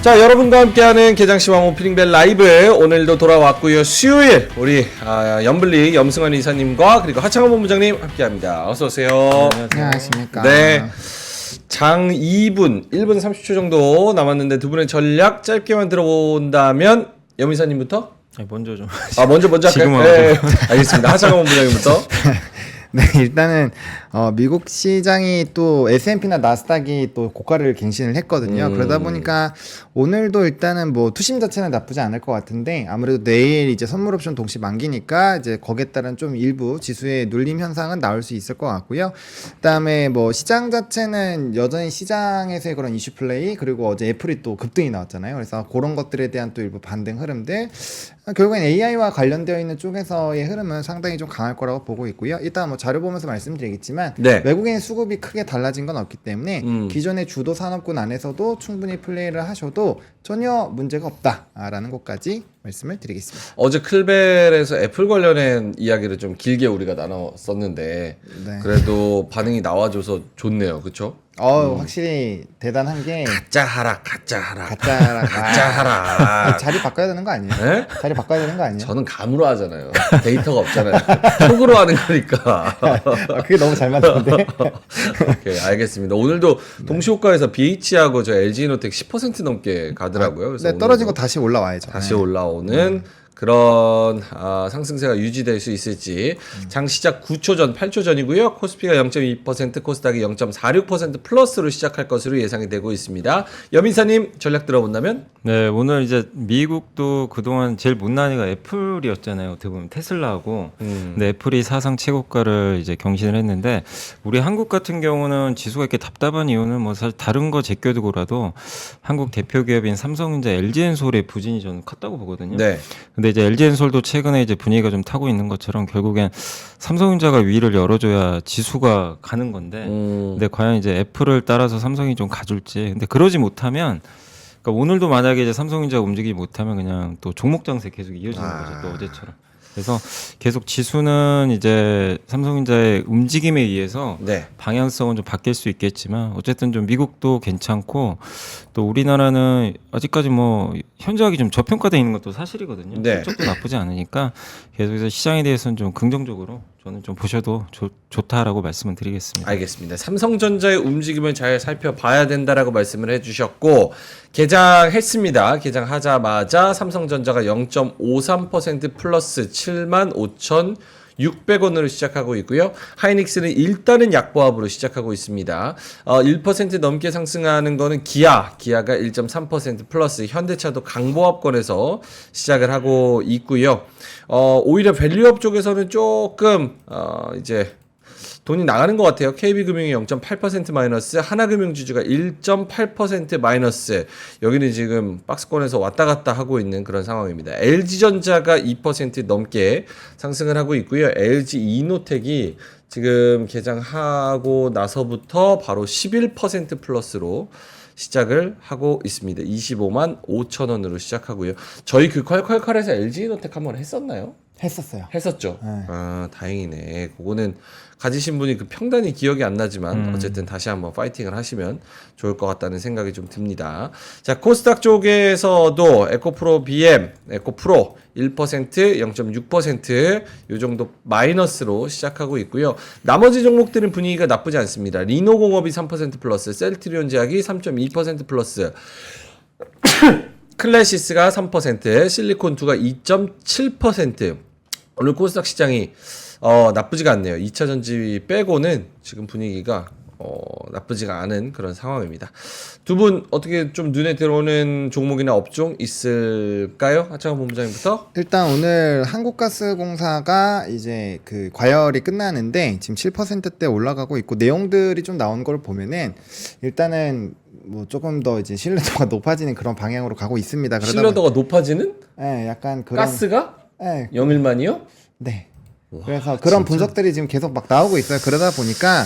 자, 여러분과 함께하는 개장시황 오프닝벨 라이브 오늘도 돌아왔고요. 수요일 우리 염블리 염승환 이사님과 그리고 하창원 본부장님 함께합니다. 어서 오세요. 안녕하십니까. 네. 장 2분, 1분 30초 정도 남았는데 두 분의 전략 짧게만 들어본다면 염 이사님부터? 먼저 좀. 먼저 할까요? 지금은 네. 알겠습니다. 하창원 본부장님부터. 네, 일단은 미국 시장이 또 S&P나 나스닥이 또 고가를 갱신을 했거든요. 그러다 보니까 오늘도 일단은 뭐 투심 자체는 나쁘지 않을 것 같은데 아무래도 내일 이제 선물 옵션 동시 만기니까 이제 거기에 따른 좀 일부 지수의 눌림 현상은 나올 수 있을 것 같고요. 그다음에 뭐 시장 자체는 여전히 시장에서의 그런 이슈 플레이 그리고 어제 애플이 또 급등이 나왔잖아요. 그래서 그런 것들에 대한 또 일부 반등 흐름들 결국엔 AI와 관련되어 있는 쪽에서의 흐름은 상당히 좀 강할 거라고 보고 있고요. 일단 뭐 자료 보면서 말씀드리겠지만 네. 외국인 수급이 크게 달라진 건 없기 때문에 기존의 주도 산업군 안에서도 충분히 플레이를 하셔도 전혀 문제가 없다라는 것까지 말씀을 드리겠습니다. 어제 클벨에서 애플 관련된 이야기를 좀 길게 우리가 나눴었는데 네. 그래도 반응이 나와줘서 좋네요. 그렇죠? 확실히 대단한 게 가짜 하락. 가짜 하락. 자리 바꿔야 되는 거 아니에요? 네? 자리 바꿔야 되는 거 아니에요? 저는 감으로 하잖아요. 데이터가 없잖아요. 속으로 하는 거니까. 그게 너무 잘 맞는데. 오케이, 알겠습니다. 오늘도 동시호가에서 BH하고 저 LG이노텍 10% 넘게 가더라고요. 그래서 네, 떨어진 거 오늘도 다시 올라와야죠. 다시 올라오는 그런 상승세가 유지될 수 있을지. 장 시작 9초 전, 8초 전이고요. 코스피가 0.2%, 코스닥이 0.46% 플러스로 시작할 것으로 예상이 되고 있습니다. 염인사님 전략 들어본다면? 네, 오늘 이제 미국도 그동안 제일 못난 애가 애플이었잖아요. 어떻게 보면 테슬라하고. 근데 애플이 사상 최고가를 이제 경신을 했는데 우리 한국 같은 경우는 지수가 이렇게 답답한 이유는 뭐 사실 다른 거 제껴두고라도 한국 대표 기업인 삼성전자, LG엔솔의 부진이 저는 컸다고 보거든요. 네. 근데 이제 LG엔솔도 최근에 이제 분위기가 좀 타고 있는 것처럼 결국엔 삼성전자가 위를 열어줘야 지수가 가는 건데, 근데 과연 이제 애플을 따라서 삼성이 좀 가줄지. 근데 그러지 못하면, 그러니까 오늘도 만약에 이제 삼성전자가 움직이지 못하면 그냥 또 종목 장세 계속 이어지는 거죠. 또 어제처럼. 그래서 계속 지수는 이제 삼성전자의 움직임에 의해서 네. 방향성은 좀 바뀔 수 있겠지만 어쨌든 좀 미국도 괜찮고 또 우리나라는 아직까지 뭐 현저하게 좀 저평가되어 있는 것도 사실이거든요. 네. 실적도 나쁘지 않으니까 계속해서 시장에 대해서는 좀 긍정적으로 저는 좀 보셔도 좋다라고 말씀을 드리겠습니다. 알겠습니다. 삼성전자의 움직임을 잘 살펴봐야 된다라고 말씀을 해주셨고 개장했습니다. 개장하자마자 삼성전자가 0.53% 플러스 75,600원으로 시작하고 있고요. 하이닉스는 일단은 약보합으로 시작하고 있습니다. 1% 넘게 상승하는 거는 기아가 1.3% 플러스 현대차도 강보합권에서 시작을 하고 있고요. 오히려 밸류업 쪽에서는 조금 이제 돈이 나가는 것 같아요. KB금융이 0.8% 마이너스, 하나금융지주가 1.8% 마이너스. 여기는 지금 박스권에서 왔다 갔다 하고 있는 그런 상황입니다. LG전자가 2% 넘게 상승을 하고 있고요. LG이노텍이 지금 개장하고 나서부터 바로 11% 플러스로 시작을 하고 있습니다. 25만 5천 원으로 시작하고요. 저희 그 콸콸콸에서 LG이노텍 한번 했었나요? 했었어요. 했었죠. 네. 다행이네. 그거는 가지신 분이 그 평단이 기억이 안 나지만 어쨌든 다시 한번 파이팅을 하시면 좋을 것 같다는 생각이 좀 듭니다. 자, 코스닥 쪽에서도 에코프로 BM, 에코프로 1%, 0.6% 요 정도 마이너스로 시작하고 있고요. 나머지 종목들은 분위기가 나쁘지 않습니다. 리노공업이 3% 플러스, 셀트리온 제약이 3.2% 플러스, 클래시스가 3%, 실리콘2가 2.7%. 오늘 코스닥 시장이 나쁘지가 않네요. 2차 전지 빼고는 지금 분위기가 나쁘지가 않은 그런 상황입니다. 두 분 어떻게 좀 눈에 들어오는 종목이나 업종 있을까요? 하창원 본부장님부터. 일단 오늘 한국가스공사가 이제 그 과열이 끝나는데 지금 7%대 올라가고 있고 내용들이 좀 나온 걸 보면은 일단은 뭐 조금 더 이제 신뢰도가 높아지는 그런 방향으로 가고 있습니다. 신뢰도가 높아지는? 네, 약간 그런 가스가? 네, 영일만이요? 네. 와, 그래서 그런 진짜? 분석들이 지금 계속 막 나오고 있어요. 그러다 보니까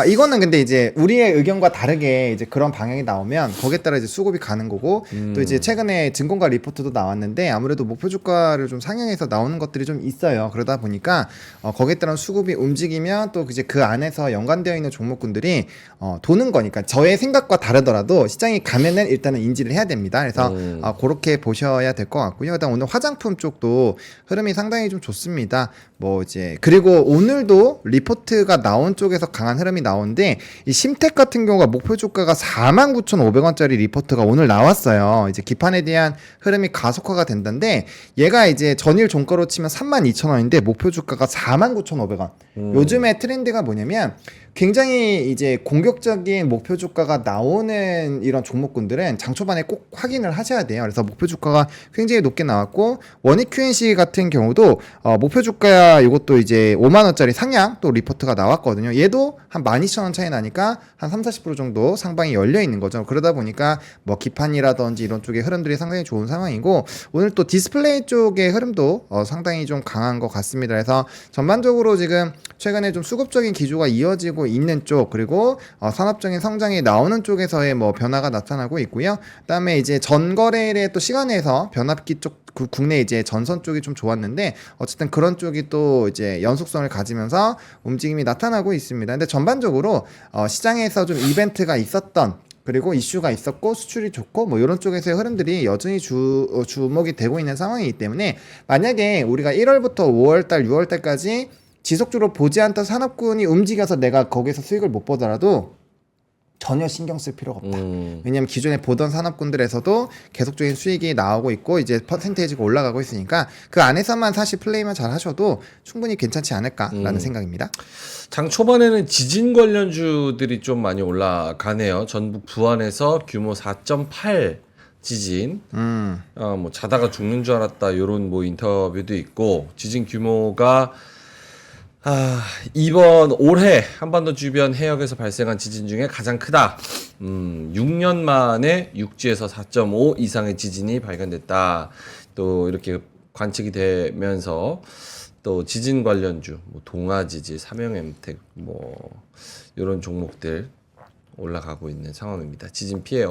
이거는 근데 이제 우리의 의견과 다르게 이제 그런 방향이 나오면 거기에 따라 이제 수급이 가는 거고 또 이제 최근에 증권가 리포트도 나왔는데 아무래도 목표 주가를 좀 상향해서 나오는 것들이 좀 있어요. 그러다 보니까 거기에 따른 수급이 움직이면 또 이제 그 안에서 연관되어 있는 종목군들이 도는 거니까 저의 생각과 다르더라도 시장이 가면은 일단은 인지를 해야 됩니다. 그래서 그렇게 보셔야 될 것 같고요. 일단 오늘 화장품 쪽도 흐름이 상당히 좀 좋습니다. 뭐 이제 그리고 오늘도 리포트가 나온 쪽에서 강한 흐름이 나오는데 이 심택 같은 경우가 목표 주가가 49,500원짜리 리포트가 오늘 나왔어요. 이제 기판에 대한 흐름이 가속화가 된다는데 얘가 이제 전일 종가로 치면 32,000원인데 목표 주가가 49,500원. 요즘에 트렌드가 뭐냐면 굉장히 이제 공격적인 목표 주가가 나오는 이런 종목군들은 장 초반에 꼭 확인을 하셔야 돼요. 그래서 목표 주가가 굉장히 높게 나왔고 원익 QNC 같은 경우도 목표 주가 이것도 이제 5만 원짜리 상향 또 리포트가 나왔거든요. 얘도 한 12,000원 차이 나니까 한 30-40% 정도 상방이 열려 있는 거죠. 그러다 보니까 뭐 기판이라든지 이런 쪽의 흐름들이 상당히 좋은 상황이고 오늘 또 디스플레이 쪽의 흐름도 상당히 좀 강한 것 같습니다. 그래서 전반적으로 지금 최근에 좀 수급적인 기조가 이어지고 있는 쪽 그리고 산업적인 성장이 나오는 쪽에서의 뭐 변화가 나타나고 있고요. 그다음에 이제 전거래일의 또 시간에서 변압기 쪽 국내 이제 전선 쪽이 좀 좋았는데 어쨌든 그런 쪽이 또 이제 연속성을 가지면서 움직임이 나타나고 있습니다. 근데 전반적으로 시장에서 좀 이벤트가 있었던 그리고 이슈가 있었고 수출이 좋고 뭐 이런 쪽에서의 흐름들이 여전히 주목이 되고 있는 상황이기 때문에 만약에 우리가 1월부터 5월달 6월달까지 지속적으로 보지 않던 산업군이 움직여서 내가 거기서 수익을 못 보더라도 전혀 신경 쓸 필요가 없다. 왜냐하면 기존에 보던 산업군들에서도 계속적인 수익이 나오고 있고 이제 퍼센테이지가 올라가고 있으니까 그 안에서만 사실 플레이만 잘 하셔도 충분히 괜찮지 않을까라는 생각입니다. 장 초반에는 지진 관련주들이 좀 많이 올라가네요. 전북 부안에서 규모 4.8 지진, 뭐 자다가 죽는 줄 알았다 이런 뭐 인터뷰도 있고 지진 규모가 이번 올해 한반도 주변 해역에서 발생한 지진 중에 가장 크다. 6년 만에 육지에서 4.5 이상의 지진이 발견됐다. 또 이렇게 관측이 되면서 또 지진 관련주, 뭐 동아지진, 삼형엠텍, 뭐 이런 종목들 올라가고 있는 상황입니다. 지진 피해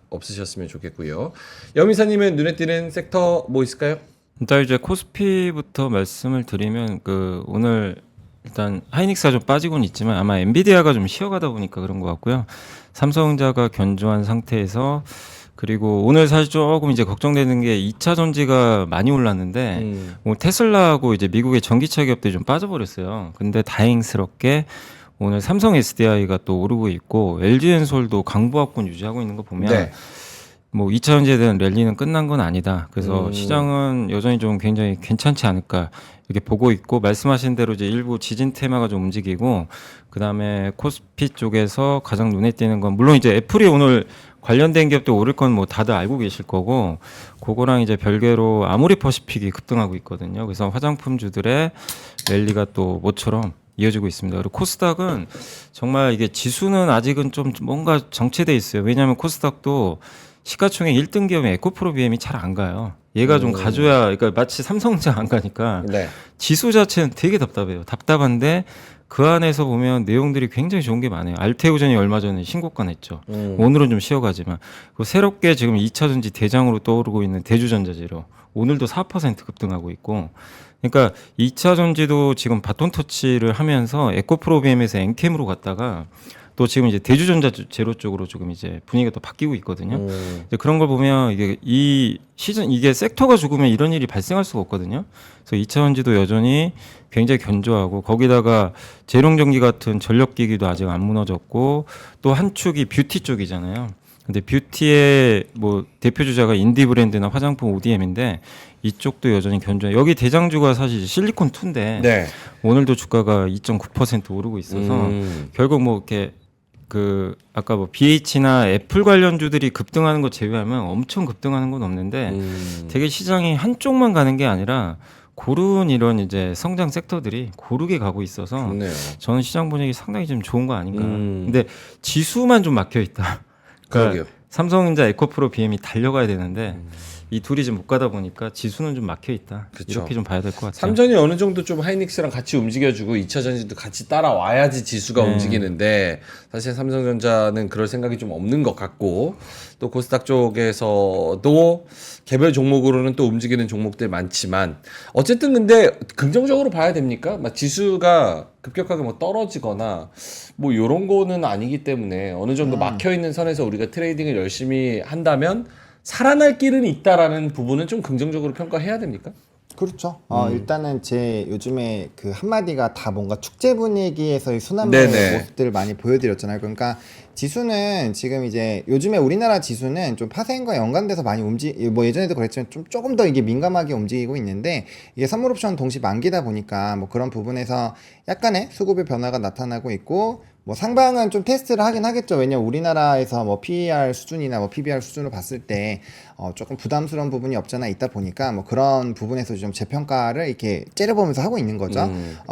없으셨으면 좋겠고요. 염이사님의 눈에 띄는 섹터 뭐 있을까요? 일단 이제 코스피부터 말씀을 드리면 오늘 일단 하이닉스가 좀 빠지고는 있지만 아마 엔비디아가 좀 쉬어가다 보니까 그런 것 같고요. 삼성전자가 견조한 상태에서 그리고 오늘 사실 조금 이제 걱정되는 게 2차 전지가 많이 올랐는데 오늘 테슬라하고 이제 미국의 전기차 기업들이 좀 빠져버렸어요. 근데 다행스럽게 오늘 삼성 SDI가 또 오르고 있고 LG엔솔도 강보합권 유지하고 있는 거 보면 네. 뭐 2차 전지에 대한 랠리는 끝난 건 아니다. 그래서 시장은 여전히 좀 굉장히 괜찮지 않을까 이렇게 보고 있고 말씀하신 대로 이제 일부 지진 테마가 좀 움직이고 그다음에 코스피 쪽에서 가장 눈에 띄는 건 물론 이제 애플이 오늘 관련된 기업도 오를 건 뭐 다들 알고 계실 거고 그거랑 이제 별개로 아모리퍼시픽이 급등하고 있거든요. 그래서 화장품주들의 랠리가 또 모처럼 이어지고 있습니다. 그리고 코스닥은 정말 이게 지수는 아직은 좀 뭔가 정체돼 있어요. 왜냐하면 코스닥도 시가총액 1등 기업의 에코프로 BM이 잘 안 가요. 얘가 좀 가줘야, 그러니까 마치 삼성전자 안 가니까 네. 지수 자체는 되게 답답해요. 답답한데 그 안에서 보면 내용들이 굉장히 좋은 게 많아요. 알테오젠이 얼마 전에 신고가 냈죠. 오늘은 좀 쉬어가지만 그리고 새롭게 지금 2차 전지 대장으로 떠오르고 있는 대주전자재료 오늘도 4% 급등하고 있고 그러니까 2차 전지도 지금 바톤 터치를 하면서 에코프로 BM에서 엔캠으로 갔다가 또 지금 이제 대주전자 제로 쪽으로 조금 이제 분위기가 또 바뀌고 있거든요. 이제 그런 걸 보면 이게 이 시즌 이게 섹터가 죽으면 이런 일이 발생할 수가 없거든요. 그래서 2차 전지도 여전히 굉장히 견조하고 거기다가 재룡전기 같은 전력기기도 아직 안 무너졌고 또 한 축이 뷰티 쪽이잖아요. 근데 뷰티의 뭐 대표 주자가 인디 브랜드나 화장품 ODM인데 이쪽도 여전히 견조해. 여기 대장주가 사실 실리콘2인데 네. 오늘도 주가가 2.9% 오르고 있어서 결국 뭐 이렇게 아까 뭐 BH나 애플 관련주들이 급등하는 거 제외하면 엄청 급등하는 건 없는데 되게 시장이 한쪽만 가는 게 아니라 고른 이런 이제 성장 섹터들이 고르게 가고 있어서 좋네요. 저는 시장 분위기 상당히 좀 좋은 거 아닌가. 근데 지수만 좀 막혀 있다. 그러니까 그러게요. 삼성전자 에코프로 BM이 달려가야 되는데 이 둘이 지금 못 가다 보니까 지수는 좀 막혀 있다. 그쵸. 이렇게 좀 봐야 될 것 같아요. 삼성이 어느 정도 좀 하이닉스랑 같이 움직여주고 2차 전지도 같이 따라와야지 지수가 움직이는데 사실 삼성전자는 그럴 생각이 좀 없는 것 같고 또 코스닥 쪽에서도 개별 종목으로는 또 움직이는 종목들 많지만 어쨌든 근데 긍정적으로 봐야 됩니까? 막 지수가 급격하게 뭐 떨어지거나 뭐 요런 거는 아니기 때문에 어느 정도 막혀 있는 선에서 우리가 트레이딩을 열심히 한다면 살아날 길은 있다라는 부분은 좀 긍정적으로 평가해야 됩니까? 그렇죠. 일단은 제 요즘에 그 한마디가 다 뭔가 축제 분위기에서의 순환의 네네. 모습들을 많이 보여드렸잖아요. 그러니까 지수는 지금 이제 요즘에 우리나라 지수는 좀 파생과 연관돼서 많이 뭐 예전에도 그랬지만 좀 조금 더 이게 민감하게 움직이고 있는데 이게 선물 옵션 동시 만기다 보니까 뭐 그런 부분에서 약간의 수급의 변화가 나타나고 있고 뭐 상방은 좀 테스트를 하긴 하겠죠. 왜냐면 우리나라에서 뭐 PER 수준이나 뭐 PBR 수준을 봤을 때 조금 부담스러운 부분이 없잖아 있다 보니까 뭐 그런 부분에서 좀 재평가를 이렇게 째려보면서 하고 있는 거죠.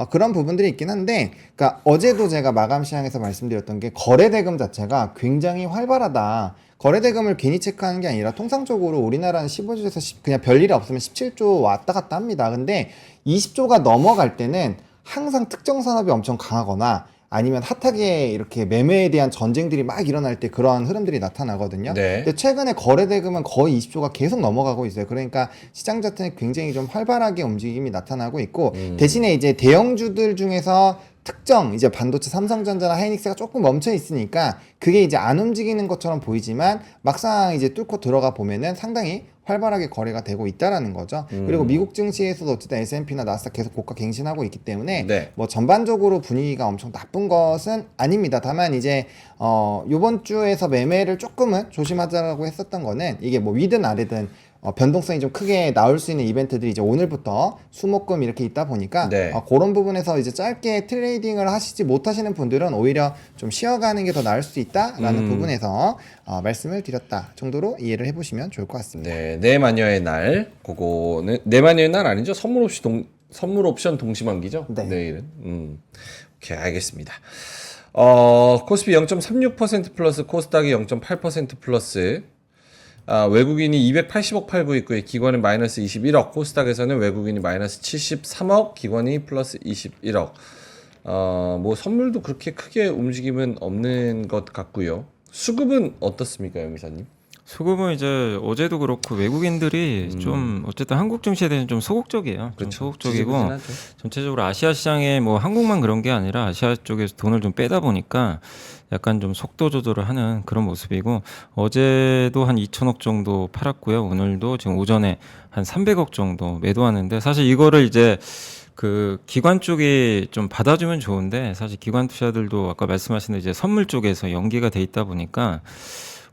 그런 부분들이 있긴 한데, 그러니까 어제도 제가 마감 시장에서 말씀드렸던 게 거래 대금 자체가 굉장히 활발하다. 거래 대금을 괜히 체크하는 게 아니라 통상적으로 우리나라는 15조에서 그냥 별일이 없으면 17조 왔다 갔다 합니다. 근데 20조가 넘어갈 때는 항상 특정 산업이 엄청 강하거나 아니면 핫하게 이렇게 매매에 대한 전쟁들이 막 일어날 때 그런 흐름들이 나타나거든요. 네. 근데 최근에 거래 대금은 거의 20조가 계속 넘어가고 있어요. 그러니까 시장 자체는 굉장히 좀 활발하게 움직임이 나타나고 있고 대신에 이제 대형주들 중에서 특정 이제 반도체 삼성전자나 하이닉스가 조금 멈춰 있으니까 그게 이제 안 움직이는 것처럼 보이지만 막상 이제 뚫고 들어가 보면은 상당히 활발하게 거래가 되고 있다라는 거죠. 그리고 미국 증시에서도 어쨌든 S&P나 나스닥 계속 고가 갱신하고 있기 때문에 네. 뭐 전반적으로 분위기가 엄청 나쁜 것은 아닙니다. 다만 이제 요번 주에서 매매를 조금은 조심하자라고 했었던 거는 이게 뭐 위든 아래든 변동성이 좀 크게 나올 수 있는 이벤트들이 이제 오늘부터 수목금 이렇게 있다 보니까 네. 그런 부분에서 이제 짧게 트레이딩을 하시지 못하시는 분들은 오히려 좀 쉬어가는 게 더 나을 수 있다라는 부분에서 말씀을 드렸다 정도로 이해를 해보시면 좋을 것 같습니다. 네, 내 마녀의 날 그거는 내 마녀의 날 아니죠? 선물 옵션 동시만기죠? 네. 내일은. 오케이, 알겠습니다. 코스피 0.36% 플러스, 코스닥이 0.8% 플러스. 외국인이 280억 팔고 있고요. 기관은 마이너스 21억. 코스닥에서는 외국인이 마이너스 73억, 기관이 플러스 21억. 뭐 선물도 그렇게 크게 움직임은 없는 것 같고요. 수급은 어떻습니까, 영기사님? 수급은 이제 어제도 그렇고 외국인들이 좀 어쨌든 한국 증시에 대해서 좀 소극적이에요. 좀 그렇죠. 소극적이고 지지부진하죠. 전체적으로 아시아 시장에 뭐 한국만 그런 게 아니라 아시아 쪽에서 돈을 좀 빼다 보니까 약간 좀 속도 조절을 하는 그런 모습이고 어제도 한 2천억 정도 팔았고요. 오늘도 지금 오전에 한 300억 정도 매도하는데 사실 이거를 이제 그 기관 쪽이 좀 받아주면 좋은데 사실 기관 투자들도 아까 말씀하신 이제 선물 쪽에서 연기가 돼 있다 보니까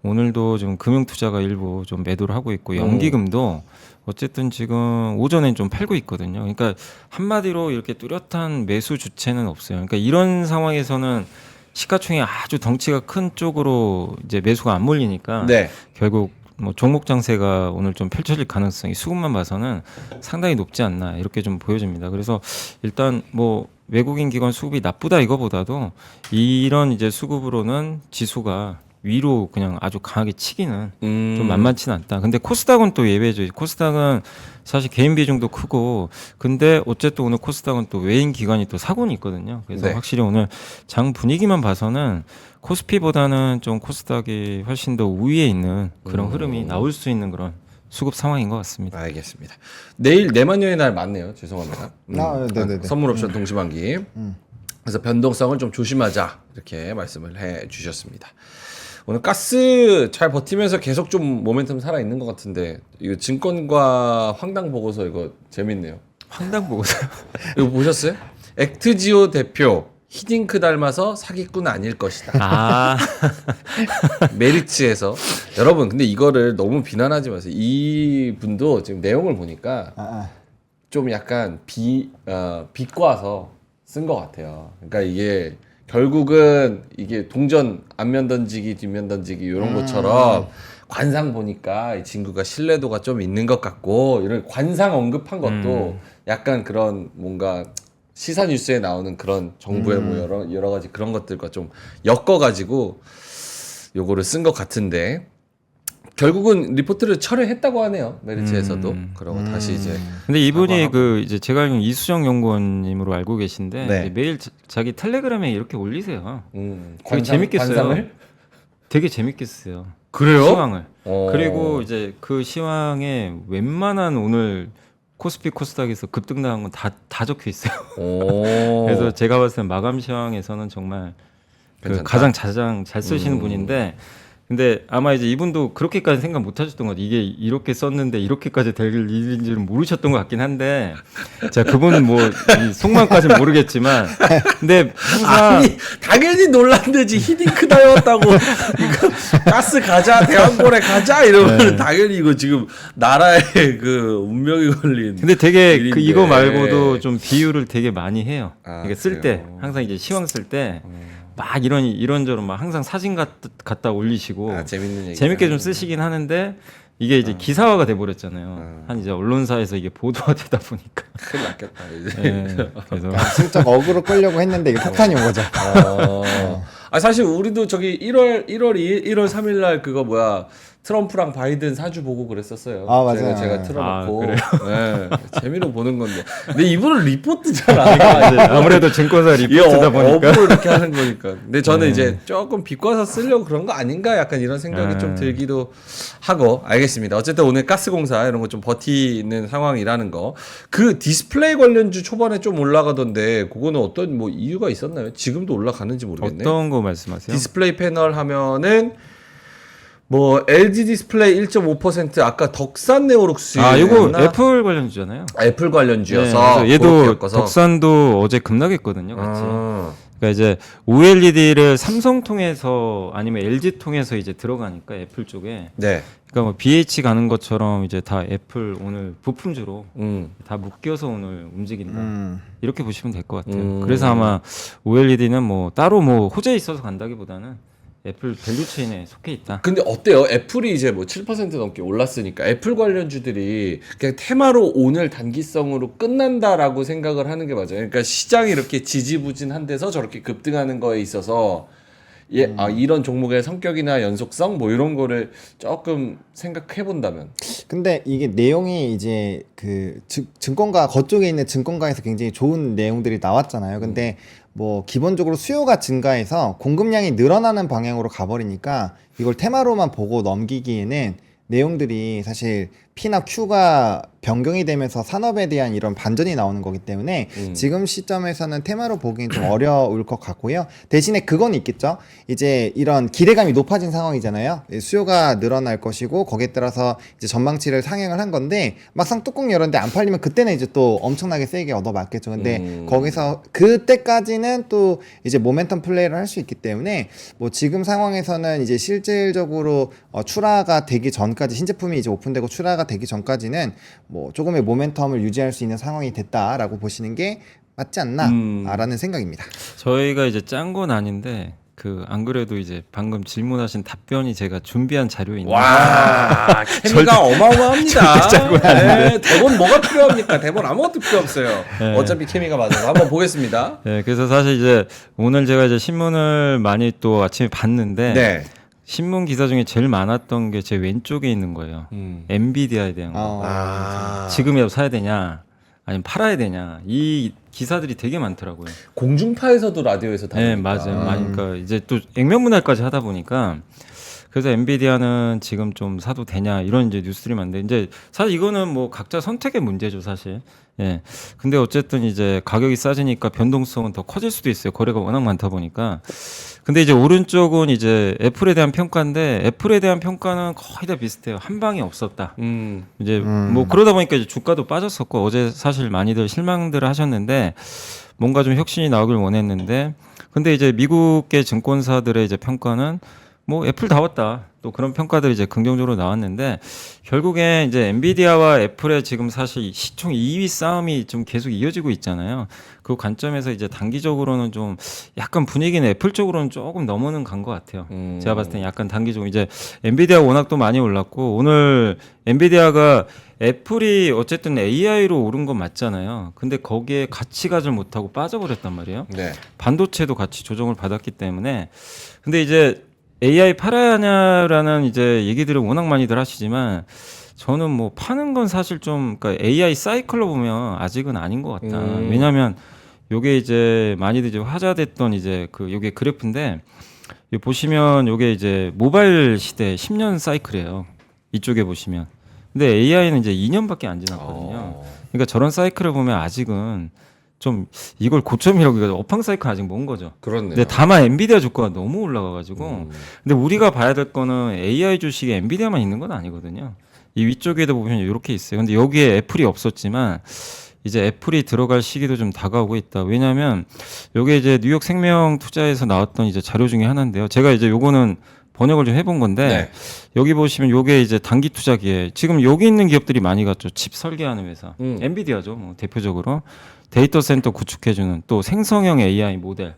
오늘도 좀 금융투자가 일부 좀 매도를 하고 있고 연기금도 어쨌든 지금 오전엔 좀 팔고 있거든요. 그러니까 한마디로 이렇게 뚜렷한 매수 주체는 없어요. 그러니까 이런 상황에서는 시가총액이 아주 덩치가 큰 쪽으로 이제 매수가 안 몰리니까 네. 결국 뭐 종목 장세가 오늘 좀 펼쳐질 가능성이 수급만 봐서는 상당히 높지 않나 이렇게 좀 보여집니다. 그래서 일단 뭐 외국인 기관 수급이 나쁘다 이거보다도 이런 이제 수급으로는 지수가 위로 그냥 아주 강하게 치기는 좀 만만치는 않다. 근데 코스닥은 또 예외죠. 코스닥은 사실 개인 비중도 크고, 근데 어쨌든 오늘 코스닥은 또 외인 기관이 또 사고는 있거든요. 그래서 네. 확실히 오늘 장 분위기만 봐서는 코스피보다는 좀 코스닥이 훨씬 더 우위에 있는 그런 흐름이 나올 수 있는 그런 수급 상황인 것 같습니다. 알겠습니다. 내일 내 마녀의 날 맞네요. 죄송합니다. 네네네. 선물 옵션 동시만기. 그래서 변동성을 좀 조심하자 이렇게 말씀을 해주셨습니다. 오늘 가스 잘 버티면서 계속 좀 모멘텀 살아 있는 것 같은데 이거 증권과 황당 보고서 이거 재밌네요. 황당 보고서. 이거 보셨어요? 액트지오 대표 히딩크 닮아서 사기꾼 아닐 것이다. 아, 메리츠에서 여러분 근데 이거를 너무 비난하지 마세요. 이 분도 지금 내용을 보니까 좀 약간 비꼬아서 쓴 것 같아요. 그러니까 이게 결국은 이게 동전 앞면 던지기 뒷면 던지기 이런 것처럼 관상 보니까 이 친구가 신뢰도가 좀 있는 것 같고 이런 관상 언급한 것도 약간 그런 뭔가 시사 뉴스에 나오는 그런 정부의 뭐 여러 가지 그런 것들과 좀 엮어가지고 요거를 쓴 것 같은데 결국은 리포트를 철회했다고 하네요. 메리츠에서도. 그러고 다시 이제 근데 이분이 사과하고. 그 이제 제가 알기로는 이수정 연구원님으로 알고 계신데 네. 이제 매일 자기 텔레그램에 이렇게 올리세요. 되게 관상- 재밌겠어요. 관상을? 되게 재밌겠어요. 그래요? 시황을. 어. 그리고 이제 그 시황에 웬만한 오늘 코스피 코스닥에서 급등당한 건 다 적혀 있어요. 오. 그래서 제가 봤을 땐 마감 시황에서는 정말 그 괜찮다? 가장 잘 쓰시는 분인데 근데 아마 이제 이분도 그렇게까지 생각 못 하셨던 것 같아요. 이게 이렇게 썼는데 이렇게까지 될 일인지는 모르셨던 것 같긴 한데 자 그분은 뭐 이 속마음까지는 모르겠지만 근데 항상 아니 당연히 놀란대지 히딩크 다였다고 이거 가스 가자 대왕고래 가자 이러면 네. 당연히 이거 지금 나라의 그 운명이 걸린 근데 되게 그 일인데. 이거 말고도 좀 비유를 되게 많이 해요. 아, 그러니까 쓸 때 그래요? 항상 이제 시황 쓸 때 막 이런저런 막 항상 사진 갖다 올리시고 아, 재밌는 얘기 재밌게 좀 쓰시긴 하는데 이게 이제 기사화가 돼 버렸잖아요. 한 이제 언론사에서 이게 보도가 되다 보니까. 큰일 났겠다 이제. 예, 그래서 슬쩍 어그로 끌려고 했는데 이게 폭탄이 온 거죠. 아 사실 우리도 저기 1월 3일 날 그거 뭐야 트럼프랑 바이든 사주 보고 그랬었어요. 아, 맞아요. 제가 틀어놓고 아, 그래요? 네, 재미로 보는 건데. 근데 이분은 리포트잖아. 아무래도 증권사 이 리포트다 보니까 업으로 이렇게 하는 거니까. 근데 저는 이제 조금 비꼬아서 쓰려고 그런 거 아닌가 약간 이런 생각이 좀 들기도 하고. 알겠습니다. 어쨌든 오늘 가스공사 이런 거 좀 버티는 상황이라는 거. 그 디스플레이 관련주 초반에 좀 올라가던데 그거는 어떤 뭐 이유가 있었나요? 지금도 올라가는지 모르겠네. 어떤 거 말씀하세요? 디스플레이 패널 하면은 뭐 LG 디스플레이 1.5% 아까 덕산 네오룩스 아, 이거 애플 관련주잖아요. 애플 관련주여서 네, 그래서 얘도 그렇게 엮어서. 덕산도 어제 급락했거든요, 같이. 아. 그러니까 이제 OLED를 삼성 통해서 아니면 LG 통해서 이제 들어가니까 애플 쪽에 네. 그러니까 뭐 BH 가는 것처럼 이제 다 애플 오늘 부품주로 음. 다 묶여서 오늘 움직인다. 음. 이렇게 보시면 될 것 같아요. 그래서 아마 OLED는 뭐 따로 뭐 호재에 있어서 간다기보다는 애플 밸류체인에 속해 있다. 근데 어때요? 애플이 이제 뭐 7% 넘게 올랐으니까 애플 관련주들이 그냥 테마로 오늘 단기성으로 끝난다라고 생각을 하는 게 맞아요. 그러니까 시장이 이렇게 지지부진한 데서 저렇게 급등하는 거에 있어서 이런 종목의 성격이나 연속성 뭐 이런 거를 조금 생각해 본다면 근데 이게 내용이 이제 그 증권가 거쪽에 있는 증권가에서 굉장히 좋은 내용들이 나왔잖아요. 근데 뭐 기본적으로 수요가 증가해서 공급량이 늘어나는 방향으로 가버리니까 이걸 테마로만 보고 넘기기에는 내용들이 사실 P나 Q가 변경이 되면서 산업에 대한 이런 반전이 나오는 거기 때문에 지금 시점에서는 테마로 보기엔 좀 어려울 것 같고요. 대신에 그건 있겠죠. 이제 이런 기대감이 높아진 상황이잖아요. 수요가 늘어날 것이고 거기에 따라서 이제 전망치를 상향을 한 건데 막상 뚜껑 열었는데 안 팔리면 그때는 이제 또 엄청나게 세게 얻어맞겠죠. 근데 거기서 그때까지는 또 이제 모멘텀 플레이를 할 수 있기 때문에 뭐 지금 상황에서는 이제 실질적으로 출하가 되기 전까지 신제품이 이제 오픈되고 출하가 되기 전까지는 뭐 조금의 모멘텀을 유지할 수 있는 상황이 됐다라고 보시는 게 맞지 않나라는 생각입니다. 저희가 이제 짠 건 아닌데 그 안 그래도 이제 방금 질문하신 답변이 제가 준비한 자료인데 와 케미가 어마어마합니다. 네, 대본 뭐가 필요합니까? 대본 아무것도 필요 없어요. 네. 어차피 케미가 맞아서 한번 보겠습니다. 네, 그래서 사실 이제 오늘 제가 이제 신문을 많이 또 아침에 봤는데 네. 신문 기사 중에 제일 많았던 게 제 왼쪽에 있는 거예요. 엔비디아에 대한 거. 지금이라도 사야 되냐, 아니면 팔아야 되냐. 이 기사들이 되게 많더라고요. 공중파에서도 라디오에서 다. 네, 맞아요. 그러니까 이제 또 액면분할까지 하다 보니까 그래서 엔비디아는 지금 좀 사도 되냐 이런 이제 뉴스들이 많은데 이제 사실 이거는 뭐 각자 선택의 문제죠, 사실. 예. 근데 어쨌든 이제 가격이 싸지니까 변동성은 더 커질 수도 있어요. 거래가 워낙 많다 보니까. 근데 이제 오른쪽은 이제 애플에 대한 평가인데 애플에 대한 평가는 거의 다 비슷해요. 한 방이 없었다. 이제 뭐 그러다 보니까 이제 주가도 빠졌었고 어제 사실 많이들 실망들을 하셨는데 뭔가 좀 혁신이 나오길 원했는데 근데 이제 미국계 증권사들의 이제 평가는 뭐 애플 다 왔다. 또 그런 평가들이 이제 긍정적으로 나왔는데 결국에 이제 엔비디아와 애플의 지금 사실 시총 2위 싸움이 좀 계속 이어지고 있잖아요. 그 관점에서 이제 단기적으로는 좀 약간 분위기는 애플 쪽으로는 조금 넘어는 간 것 같아요. 제가 봤을 때 약간 단기적으로 이제 엔비디아 워낙 또 많이 올랐고 오늘 엔비디아가 애플이 어쨌든 AI로 오른 건 맞잖아요. 근데 거기에 같이 가질 못하고 빠져버렸단 말이에요. 네. 반도체도 같이 조정을 받았기 때문에 근데 이제 AI 팔아야 하냐라는 이제 얘기들을 워낙 많이들 하시지만 저는 뭐 파는 건 사실 좀 그러니까 AI 사이클로 보면 아직은 아닌 것 같다. 왜냐하면 요게 이제 많이들 이제 화제됐던 이제 그 요게 그래프인데 여기 보시면 요게 이제 모바일 시대 10년 사이클이에요. 이쪽에 보시면. 근데 AI는 이제 2년밖에 안 지났거든요. 그러니까 저런 사이클을 보면 아직은 좀 이걸 고점이라고 이거 업황 사이클 아직 먼 거죠. 그렇네요. 근데 다만 엔비디아 주가가 너무 올라가가지고 근데 우리가 봐야 될 거는 AI 주식에 엔비디아만 있는 건 아니거든요. 이 위쪽에도 보면 이렇게 있어요. 근데 여기에 애플이 없었지만 이제 애플이 들어갈 시기도 좀 다가오고 있다. 왜냐하면 요게 이제 뉴욕 생명 투자에서 나왔던 이제 자료 중에 하나인데요. 제가 이제 요거는 번역을 좀 해본 건데 네. 여기 보시면 요게 이제 단기 투자기에 지금 여기 있는 기업들이 많이 갔죠. 집 설계하는 회사, 엔비디아죠, 뭐 대표적으로 데이터 센터 구축해주는 또 생성형 AI 모델.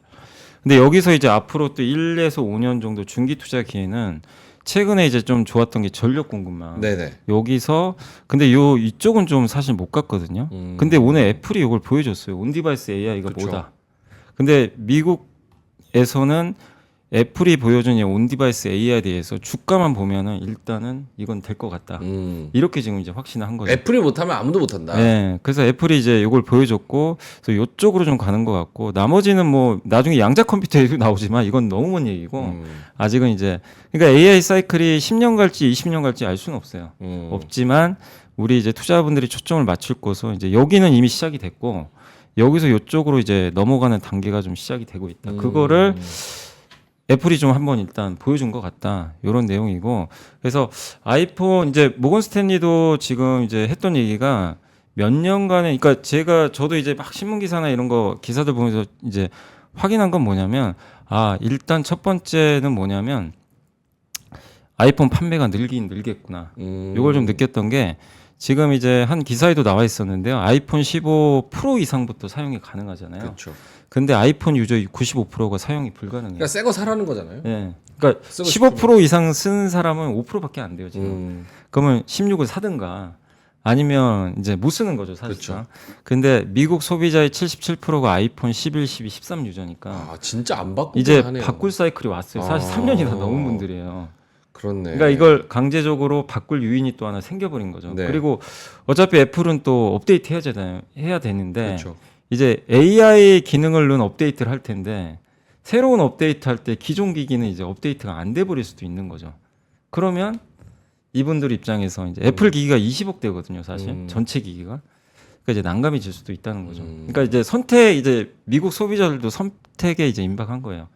근데 여기서 이제 앞으로 또 1에서 5년 정도 중기 투자 기회는 최근에 이제 좀 좋았던 게 전력 공급망. 네네. 여기서 근데 요 이쪽은 좀 사실 못 갔거든요. 근데 오늘 애플이 이걸 보여줬어요. 온디바이스 AI가 그쵸. 뭐다. 근데 미국에서는 애플이 보여준 이 온디바이스 AI에 대해서 주가만 보면은 일단은 이건 될 것 같다. 이렇게 지금 이제 확신을 한 거죠. 애플이 못하면 아무도 못한다. 네, 그래서 애플이 이제 이걸 보여줬고, 그래서 이쪽으로 좀 가는 것 같고, 나머지는 뭐 나중에 양자 컴퓨터에도 나오지만 이건 너무 먼 얘기고, 아직은 이제 그러니까 AI 사이클이 10년 갈지 20년 갈지 알 수는 없어요. 없지만 우리 이제 투자분들이 초점을 맞출 곳은 이제 여기는 이미 시작이 됐고, 여기서 이쪽으로 이제 넘어가는 단계가 좀 시작이 되고 있다. 그거를 애플이 좀 한번 일단 보여준 것 같다. 이런 내용이고. 그래서 아이폰 이제 모건 스탠리도 지금 이제 했던 얘기가 몇 년간에 그러니까 저도 이제 막 신문 기사나 이런 거 기사들 보면서 이제 확인한 건 뭐냐면 일단 첫 번째는 뭐냐면 아이폰 판매가 늘긴 늘겠구나. 이걸 좀 느꼈던 게 지금 이제 한 기사에도 나와 있었는데요. 아이폰 15 프로 이상부터 사용이 가능하잖아요. 그렇죠. 근데 아이폰 유저 95%가 사용이 불가능해요. 그러니까 새 거 사라는 거잖아요. 네. 그러니까 쓰고 15% 이상 쓰는 사람은 5%밖에 안 돼요, 지금. 그러면 16을 사든가 아니면 이제 못 쓰는 거죠, 사실상. 근데 미국 소비자의 77%가 아이폰 11, 12, 13 유저니까 진짜 안 바꾸긴 이제 하네요. 바꿀 사이클이 왔어요. 사실 3년이 다 넘은 분들이에요. 그렇네. 그러니까 이걸 강제적으로 바꿀 요인이 또 하나 생겨버린 거죠. 네. 그리고 어차피 애플은 또 업데이트 해야 되는데 그렇죠. 이제 AI 기능을 넣은 업데이트를 할 텐데 새로운 업데이트 할 때 기존 기기는 이제 업데이트가 안 돼 버릴 수도 있는 거죠. 그러면 이분들 입장에서 이제 애플 기기가 20억대거든요, 사실. 전체 기기가. 그러니까 이제 난감이 질 수도 있다는 거죠. 그러니까 이제 이제 미국 소비자들도 선택에 이제 임박한 거예요.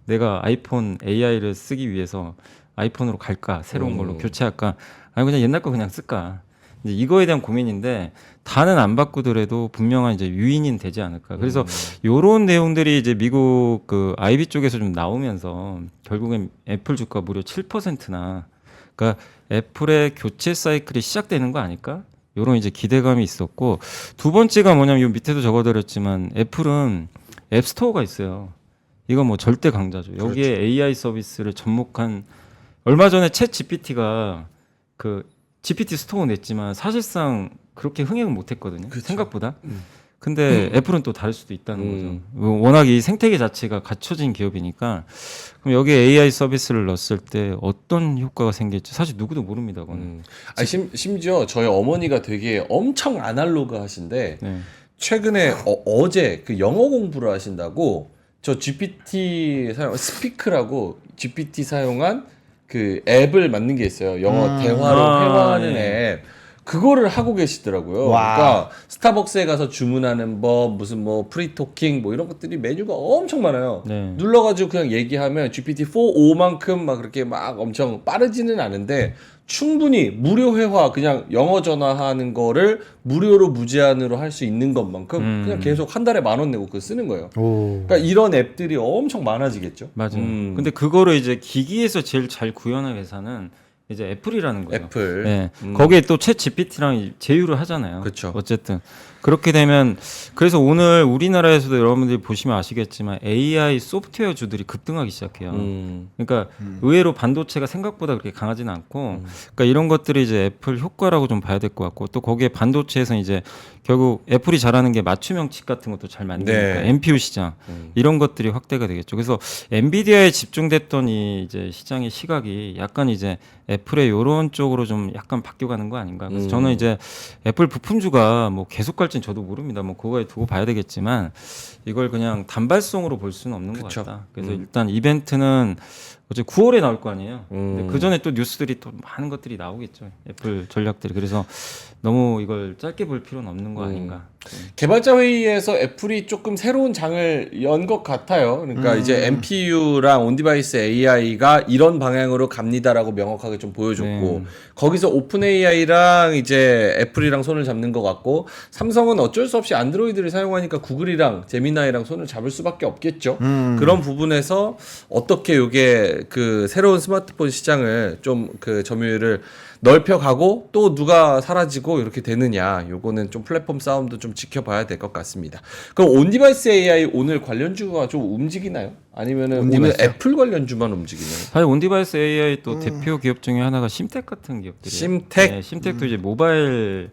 내가 아이폰 AI를 쓰기 위해서 아이폰으로 갈까? 새로운 걸로 교체할까? 아니 그냥 옛날 거 그냥 쓸까? 이제 이거에 대한 고민인데 다는 안 바꾸더라도 분명한 이제 유인인 되지 않을까. 그래서 요런 내용들이 이제 미국 그 IB 쪽에서 좀 나오면서 결국엔 애플 주가 무려 7%나 그러니까 애플의 교체 사이클이 시작되는 거 아닐까? 요런 이제 기대감이 있었고 두 번째가 뭐냐면 요 밑에도 적어드렸지만 애플은 앱스토어가 있어요. 이건 뭐 절대 강자죠. 여기에 그렇죠. AI 서비스를 접목한 얼마 전에 챗 GPT가 그 GPT 스토어 냈지만 사실상 그렇게 흥행은 못했거든요. 그쵸. 생각보다. 근데 애플은 또 다를 수도 있다는 거죠. 워낙 이 생태계 자체가 갖춰진 기업이니까 그럼 여기에 AI 서비스를 넣었을 때 어떤 효과가 생길지 사실 누구도 모릅니다. 그거는. 심지어 저희 어머니가 되게 엄청 아날로그 하신데 네. 최근에 어제 그 영어 공부를 하신다고 저 GPT 스피크라고 GPT 사용한 그 앱을 만든 게 있어요. 영어 대화로 회화하는 앱. 그거를 하고 계시더라고요. 와. 그러니까 스타벅스에 가서 주문하는 법, 무슨 뭐 프리토킹 뭐 이런 것들이 메뉴가 엄청 많아요. 네. 눌러가지고 그냥 얘기하면 GPT-4.5만큼 막 그렇게 막 엄청 빠르지는 않은데 충분히 무료 회화 그냥 영어 전화하는 거를 무료로 무제한으로 할 수 있는 것만큼 그냥 계속 한 달에 10,000원 내고 그거 쓰는 거예요. 그러니까 이런 앱들이 엄청 많아지겠죠. 맞아요. 근데 그거를 이제 기기에서 제일 잘 구현한 회사는 이제 애플이라는 거예요. 애플. 네. 거기에 또 챗 GPT랑 제휴를 하잖아요. 그쵸. 어쨌든 그렇게 되면 그래서 오늘 우리나라에서도 여러분들이 보시면 아시겠지만 AI 소프트웨어주들이 급등하기 시작해요. 그러니까 의외로 반도체가 생각보다 그렇게 강하지는 않고, 그러니까 이런 것들이 이제 애플 효과라고 좀 봐야 될 것 같고, 또 거기에 반도체에서 이제 결국 애플이 잘하는 게 맞춤형 칩 같은 것도 잘 만드니까 네. NPU 시장 이런 것들이 확대가 되겠죠. 그래서 엔비디아에 집중됐던 이 이제 시장의 시각이 약간 이제 애플의 이런 쪽으로 좀 약간 바뀌어가는 거 아닌가. 그래서 저는 이제 애플 부품주가 뭐 계속 갈지는 저도 모릅니다. 뭐 그거에 두고 봐야 되겠지만 이걸 그냥 단발성으로 볼 수는 없는 것 그쵸. 같다. 그래서 일단 이벤트는 어제 9월에 나올 거 아니에요. 근데 그 전에 또 뉴스들이 또 많은 것들이 나오겠죠. 애플 전략들이. 그래서 너무 이걸 짧게 볼 필요는 없는 거 아닌가. 개발자 회의에서 애플이 조금 새로운 장을 연 것 같아요. 그러니까 이제 MPU랑 온디바이스 AI가 이런 방향으로 갑니다라고 명확하게 좀 보여줬고 네. 거기서 오픈 AI랑 이제 애플이랑 손을 잡는 것 같고 삼성은 어쩔 수 없이 안드로이드를 사용하니까 구글이랑 제미나이랑 손을 잡을 수밖에 없겠죠. 그런 부분에서 어떻게 이게 그 새로운 스마트폰 시장을 좀 그 점유율을 넓혀가고 또 누가 사라지고 이렇게 되느냐 요거는 좀 플랫폼 싸움도 좀 지켜봐야 될 것 같습니다. 그럼 온디바이스 AI 오늘 관련주가 좀 움직이나요? 아니면은 오늘 온디바이스요? 애플 관련주만 움직이나요? 사실 온디바이스 AI 또 대표 기업 중에 하나가 심텍 같은 기업들이에요. 심텍? 네, 심텍도 이제 모바일에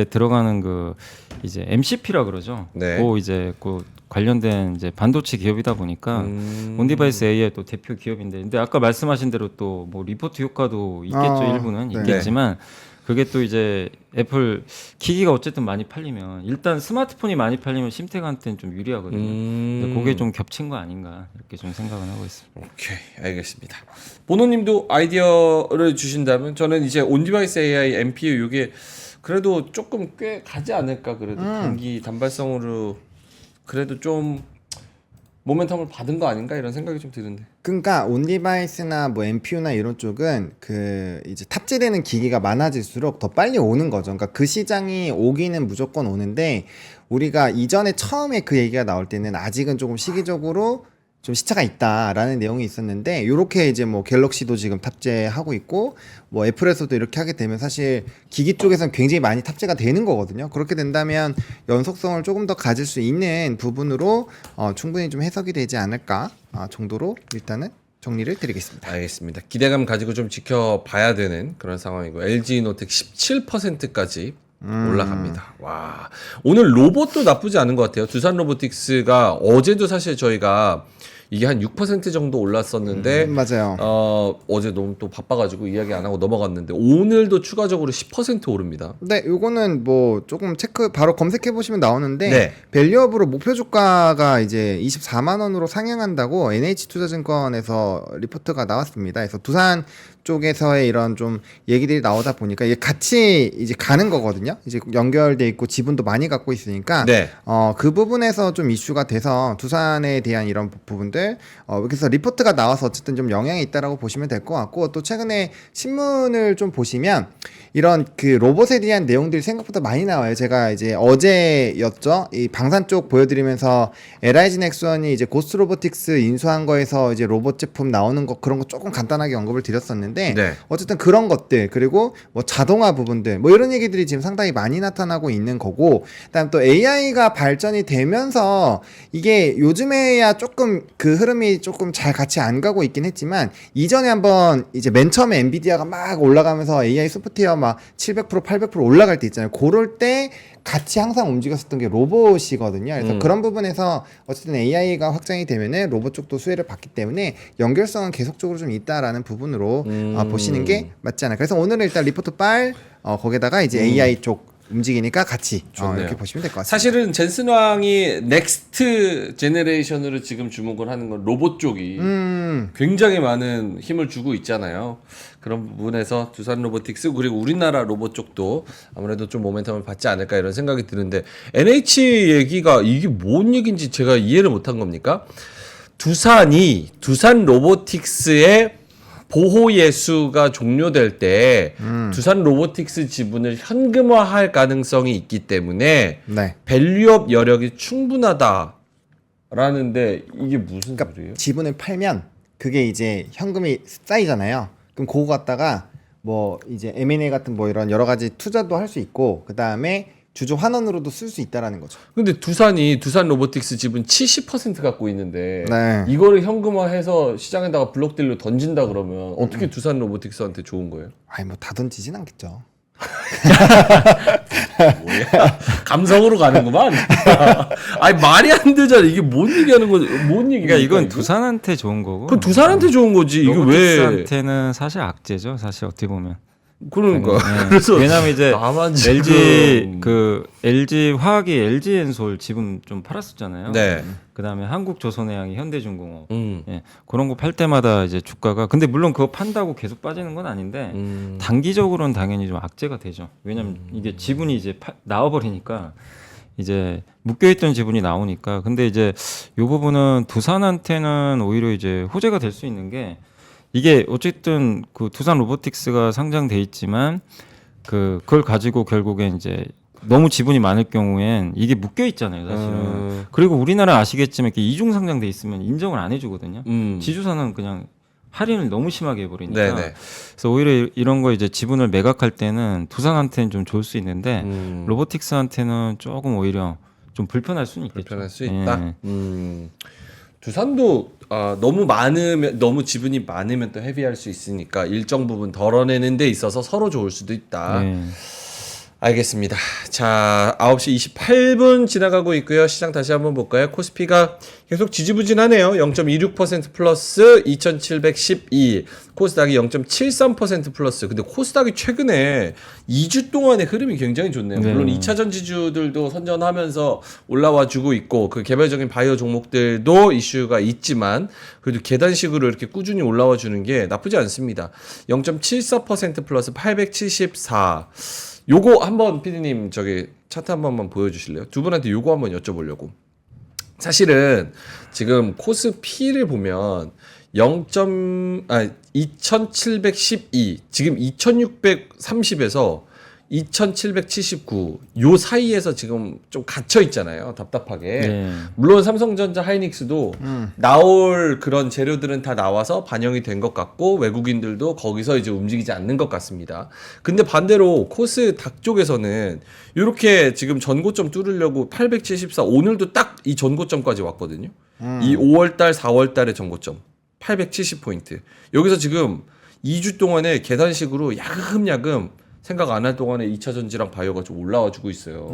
들어가는 그 이제 MCP라 그러죠. 네. 그 이제 그 관련된 이제 반도체 기업이다 보니까 온디바이스 AI 또 대표 기업인데, 근데 아까 말씀하신 대로 또 뭐 리포트 효과도 있겠죠. 일부는 네. 있겠지만 그게 또 이제 애플 기기가 어쨌든 많이 팔리면 일단 스마트폰이 많이 팔리면 심텍한테는 좀 유리하거든요. 근데 그게 좀 겹친 거 아닌가 이렇게 좀 생각은 하고 있습니다. 오케이, 알겠습니다. 보노님도 아이디어를 주신다면 저는 이제 온디바이스 AI MPU 이게 그래도 조금 꽤 가지 않을까. 그래도 단기 단발성으로 그래도 좀 모멘텀을 받은 거 아닌가 이런 생각이 좀 드는데. 그러니까 온디바이스나 뭐 MPU나 이런 쪽은 그 이제 탑재되는 기기가 많아질수록 더 빨리 오는 거죠. 그러니까 그 시장이 오기는 무조건 오는데 우리가 이전에 처음에 그 얘기가 나올 때는 아직은 조금 시기적으로 좀 시차가 있다라는 내용이 있었는데 요렇게 이제 뭐 갤럭시도 지금 탑재하고 있고 뭐 애플에서도 이렇게 하게 되면 사실 기기 쪽에서는 굉장히 많이 탑재가 되는 거거든요. 그렇게 된다면 연속성을 조금 더 가질 수 있는 부분으로 충분히 좀 해석이 되지 않을까 정도로 일단은 정리를 드리겠습니다. 알겠습니다. 기대감 가지고 좀 지켜봐야 되는 그런 상황이고 LG 노텍 17%까지 올라갑니다. 와, 오늘 로봇도 나쁘지 않은 것 같아요. 두산 로보틱스가 어제도 사실 저희가 이게 한 6% 정도 올랐었는데 맞아요. 어제 너무 또 바빠가지고 이야기 안 하고 넘어갔는데 오늘도 추가적으로 10% 오릅니다. 네, 요거는 뭐 조금 체크 바로 검색해 보시면 나오는데 네. 밸류업으로 목표 주가가 이제 24만 원으로 상향한다고 NH투자증권에서 리포트가 나왔습니다. 그래서 두산 쪽에서의 이런 좀 얘기들이 나오다 보니까 이게 같이 이제 가는 거거든요. 이제 연결돼 있고 지분도 많이 갖고 있으니까 네. 그 부분에서 좀 이슈가 돼서 두산에 대한 이런 부분들 그래서 리포트가 나와서 어쨌든 좀 영향이 있다라고 보시면 될 것 같고, 또 최근에 신문을 좀 보시면 이런 그 로봇에 대한 내용들이 생각보다 많이 나와요. 제가 이제 어제였죠. 이 방산 쪽 보여드리면서 LIG 넥슨이 이제 고스트 로보틱스 인수한 거에서 이제 로봇 제품 나오는 거 그런 거 조금 간단하게 언급을 드렸었는데 네. 어쨌든 그런 것들 그리고 뭐 자동화 부분들 뭐 이런 얘기들이 지금 상당히 많이 나타나고 있는 거고, 그다음 또 AI가 발전이 되면서 이게 요즘에야 조금 그 흐름이 조금 잘 같이 안 가고 있긴 했지만 이전에 한번 이제 맨 처음에 엔비디아가 막 올라가면서 AI 소프트웨어 막 700% 800% 올라갈 때 있잖아요. 그럴 때 같이 항상 움직였었던 게 로봇이거든요. 그래서 그런 부분에서 어쨌든 AI가 확장이 되면은 로봇 쪽도 수혜를 받기 때문에 연결성은 계속적으로 좀 있다라는 부분으로 보시는 게 맞지 않을까. 그래서 오늘은 일단 리포트 빨 거기다가 이제 AI 쪽 움직이니까 같이 좋네요. 이렇게 보시면 될 것 같습니다. 사실은 젠슨 왕이 넥스트 제네레이션으로 지금 주목을 하는 건 로봇 쪽이 굉장히 많은 힘을 주고 있잖아요. 그런 부분에서 두산 로보틱스 그리고 우리나라 로봇 쪽도 아무래도 좀 모멘텀을 받지 않을까 이런 생각이 드는데, NH 얘기가 이게 뭔 얘기인지 제가 이해를 못한 겁니까? 두산 로보틱스의 보호 예수가 종료될 때 두산 로보틱스 지분을 현금화할 가능성이 있기 때문에 네. 밸류업 여력이 충분하다라는데 이게 무슨 소리예요? 지분을 팔면 그게 이제 현금이 쌓이잖아요. 그럼 그거 갖다가 뭐 이제 M&A 같은 뭐 이런 여러 가지 투자도 할 수 있고 그 다음에 주주 환원으로도 쓸 수 있다라는 거죠. 근데 두산 로보틱스 지분 70% 갖고 있는데 네. 이거를 현금화해서 시장에다가 블록딜로 던진다 그러면 어떻게 두산 로보틱스한테 좋은 거예요? 아니 뭐 다 던지진 않겠죠. 뭐야? 감성으로 가는구만. 아니 말이 안 되잖아. 이게 뭔 얘기하는 거지? 뭔 얘기가? 그러니까 이건 두산한테 좋은 거고. 그 두산한테 좋은 거지. 이게 왜? 로보틱스한테는 사실 악재죠. 사실 어떻게 보면. 그러니까. 네. 그래서 왜냐면 이제 나만 LG 화학이 LG 엔솔 지분 좀 팔았었잖아요. 네. 그다음에 한국조선해양이 현대중공업. 음. 예. 그런 거 팔 때마다 이제 주가가 근데 물론 그거 판다고 계속 빠지는 건 아닌데 단기적으로는 당연히 좀 악재가 되죠. 왜냐면 이게 지분이 이제 나와 버리니까 이제 묶여있던 지분이 나오니까. 근데 이제 이 부분은 두산한테는 오히려 이제 호재가 될 수 있는 게 이게 어쨌든 그 두산 로보틱스가 상장돼 있지만 그걸 가지고 결국엔 이제 너무 지분이 많을 경우엔 이게 묶여 있잖아요, 사실은. 그리고 우리나라 아시겠지만 이렇게 이중 상장돼 있으면 인정을 안 해주거든요. 지주사는 그냥 할인을 너무 심하게 해버리니까. 네네. 그래서 오히려 이런 거 이제 지분을 매각할 때는 두산한테는 좀 좋을 수 있는데 로보틱스한테는 조금 오히려 좀 불편할 수는 있겠죠. 불편할 수 있다. 두산도 너무 지분이 많으면 또 헤비할 수 있으니까 일정 부분 덜어내는 데 있어서 서로 좋을 수도 있다. 네. 알겠습니다. 자, 9시 28분 지나가고 있고요. 시장 다시 한번 볼까요? 코스피가 계속 지지부진하네요. 0.26% 플러스 2712. 코스닥이 0.73% 플러스. 근데 코스닥이 최근에 2주 동안의 흐름이 굉장히 좋네요. 네. 물론 2차전 지주들도 선전하면서 올라와 주고 있고 그 개별적인 바이오 종목들도 이슈가 있지만 그래도 계단식으로 이렇게 꾸준히 올라와 주는 게 나쁘지 않습니다. 0.74% 플러스 874. 요거 한번 피디님 저기 차트 한 번만 보여주실래요? 두 분한테 요거 한번 여쭤보려고. 사실은 지금 코스피를 보면 2712 지금 2630에서 2779 요 사이에서 지금 좀 갇혀 있잖아요. 답답하게. 네. 물론 삼성전자 하이닉스도 나올 그런 재료들은 다 나와서 반영이 된 것 같고 외국인들도 거기서 이제 움직이지 않는 것 같습니다. 근데 반대로 코스닥 쪽에서는 이렇게 지금 전고점 뚫으려고 874 오늘도 딱 이 전고점까지 왔거든요. 이 5월달 4월달의 전고점 870포인트. 여기서 지금 2주 동안에 계산식으로 야금야금 생각 안 할 동안에 2차 전지랑 바이오가 좀 올라와 주고 있어요.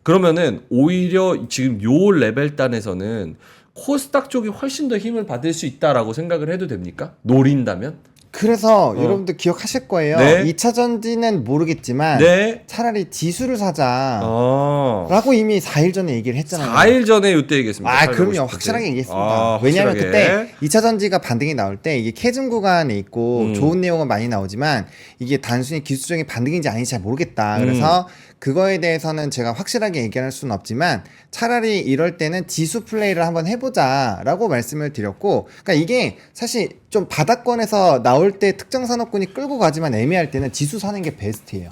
그러면은 오히려 지금 요 레벨단에서는 코스닥 쪽이 훨씬 더 힘을 받을 수 있다라고 생각을 해도 됩니까? 노린다면? 그래서 여러분들 기억하실 거예요. 네. 2차 전지는 모르겠지만 네. 차라리 지수를 사자라고 이미 4일 전에 얘기를 했잖아요. 4일 전에 이때 얘기했습니다. 아, 그럼요. 850 확실하게 때. 얘기했습니다. 왜냐하면 확실하게. 그때 2차 전지가 반등이 나올 때 이게 캐즘 구간에 있고 좋은 내용은 많이 나오지만 이게 단순히 기술적인 반등인지 아닌지 잘 모르겠다. 그래서 그거에 대해서는 제가 확실하게 얘기할 수는 없지만 차라리 이럴 때는 지수 플레이를 한번 해보자라고 말씀을 드렸고, 그러니까 이게 사실 좀 바닥권에서 나올 때 특정 산업군이 끌고 가지만 애매할 때는 지수 사는 게 베스트예요.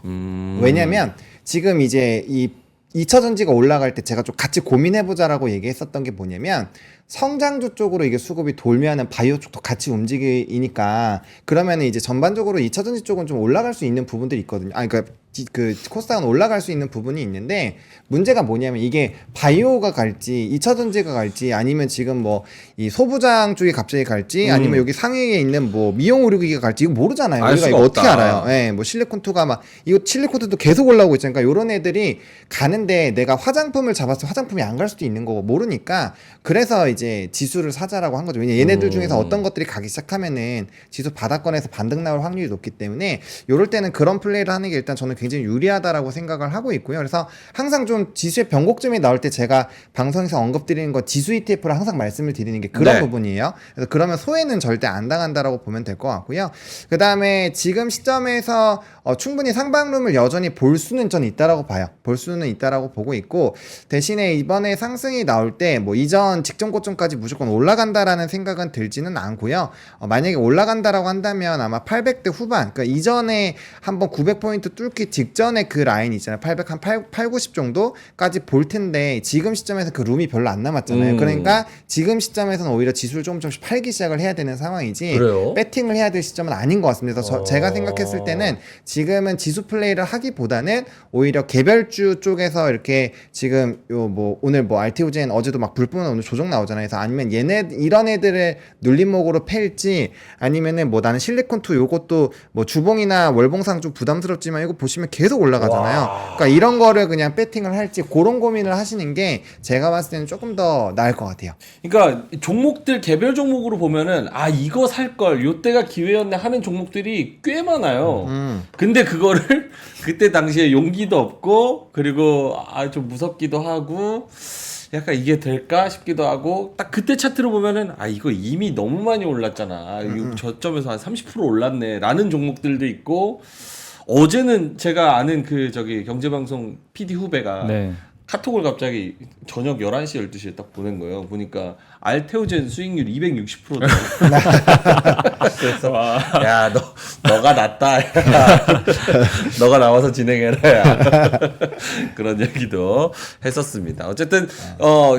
왜냐면 지금 이제 이 2차 전지가 올라갈 때 제가 좀 같이 고민해보자라고 얘기했었던 게 뭐냐면 성장주 쪽으로 이게 수급이 돌면은 바이오 쪽도 같이 움직이니까 그러면은 이제 전반적으로 2차 전지 쪽은 좀 올라갈 수 있는 부분들이 있거든요. 아니 그러니까 그 코스닥은 올라갈 수 있는 부분이 있는데 문제가 뭐냐면 이게 바이오가 갈지 2차 전지가 갈지 아니면 지금 뭐 이 소부장 쪽이 갑자기 갈지 아니면 여기 상위에 있는 뭐 미용 의료기기가 갈지 이거 모르잖아요. 알 우리가 수가 이거 어떻게 없다. 알아요? 예, 뭐 실리콘투가 막 이거 실리콘투도 계속 올라오고 있으니까 요런 애들이 가는데 내가 화장품을 잡았을 때 화장품이 안 갈 수도 있는 거고 모르니까 그래서 이제 지수를 사자라고 한 거죠. 왜냐 얘네들 중에서 어떤 것들이 가기 시작하면은 지수 바닥권에서 반등 나올 확률이 높기 때문에 요럴 때는 그런 플레이를 하는 게 일단 저는 굉장히 유리하다라고 생각을 하고 있고요. 그래서 항상 좀 지수의 변곡점이 나올 때 제가 방송에서 언급드리는 거 지수 ETF를 항상 말씀을 드리는 게 그런 네. 부분이에요. 그래서 그러면 소외는 절대 안 당한다라고 보면 될 것 같고요. 그 다음에 지금 시점에서 충분히 상방룸을 여전히 볼 수는 전 있다라고 봐요. 볼 수는 있다라고 보고 있고 대신에 이번에 상승이 나올 때 뭐 이전 직전 고점까지 무조건 올라간다라는 생각은 들지는 않고요. 만약에 올라간다라고 한다면 아마 800대 후반, 그러니까 이전에 한번 900포인트 뚫기 올리기 직전에 그 라인 있잖아요. 800 한 8, 90 정도까지 볼 텐데 지금 시점에서 그 룸이 별로 안 남았잖아요. 그러니까 지금 시점에서는 오히려 지수를 조금씩 팔기 시작을 해야 되는 상황이지 그래요? 배팅을 해야 될 시점은 아닌 것 같습니다. 그래서 제가 생각했을 때는 지금은 지수 플레이를 하기보다는 오히려 개별주 쪽에서 이렇게 지금 요 뭐 오늘 뭐 RTO젠 어제도 막 불뿐은 오늘 조정 나오잖아요. 그래서 아니면 얘네 이런 애들을 눌림목으로 팰지 아니면은 뭐 나는 실리콘2 요것도 뭐 주봉이나 월봉상 좀 부담스럽지만 이거 보시면 계속 올라가잖아요. 그러니까 이런 거를 그냥 배팅을 할지 그런 고민을 하시는 게 제가 봤을 때는 조금 더 나을 것 같아요. 그러니까 종목들 개별 종목으로 보면은 아 이거 살 걸 요때가 기회였네 하는 종목들이 꽤 많아요. 근데 그거를 그때 당시에 용기도 없고 그리고 아 좀 무섭기도 하고 약간 이게 될까 싶기도 하고 딱 그때 차트로 보면은 아 이거 이미 너무 많이 올랐잖아. 이거 저점에서 한 30% 올랐네 라는 종목들도 있고 어제는 제가 아는 그 저기 경제방송 PD 후배가 네. 카톡을 갑자기 저녁 11시 12시에 딱 보낸 거예요. 보니까 알테오젠 수익률 260%다. 그래서 야 너가 낫다. 너가 나와서 진행해라. 야. 그런 얘기도 했었습니다. 어쨌든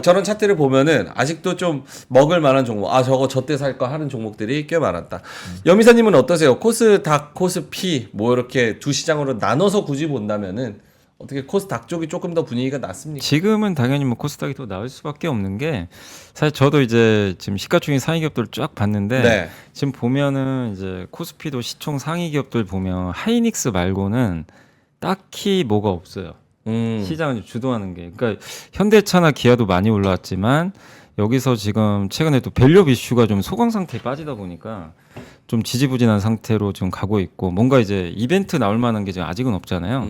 저런 차트를 보면은 아직도 좀 먹을 만한 종목, 아 저거 저때 살 거 하는 종목들이 꽤 많았다. 여미사님은 어떠세요? 코스닥, 코스피 뭐 이렇게 두 시장으로 나눠서 굳이 본다면은 어떻게 코스닥 쪽이 조금 더 분위기가 낫습니까? 지금은 당연히 뭐 코스닥이 더 나을 수밖에 없는 게 사실 저도 이제 지금 시가총액 상위 기업들을 쫙 봤는데 네. 지금 보면은 이제 코스피도 시총 상위 기업들 보면 하이닉스 말고는 딱히 뭐가 없어요. 시장을 주도하는 게. 그러니까 현대차나 기아도 많이 올라왔지만 여기서 지금 최근에 또 밸류업 이슈가 좀 소강 상태에 빠지다 보니까 좀 지지부진한 상태로 지금 가고 있고 뭔가 이제 이벤트 나올 만한 게 지금 아직은 없잖아요.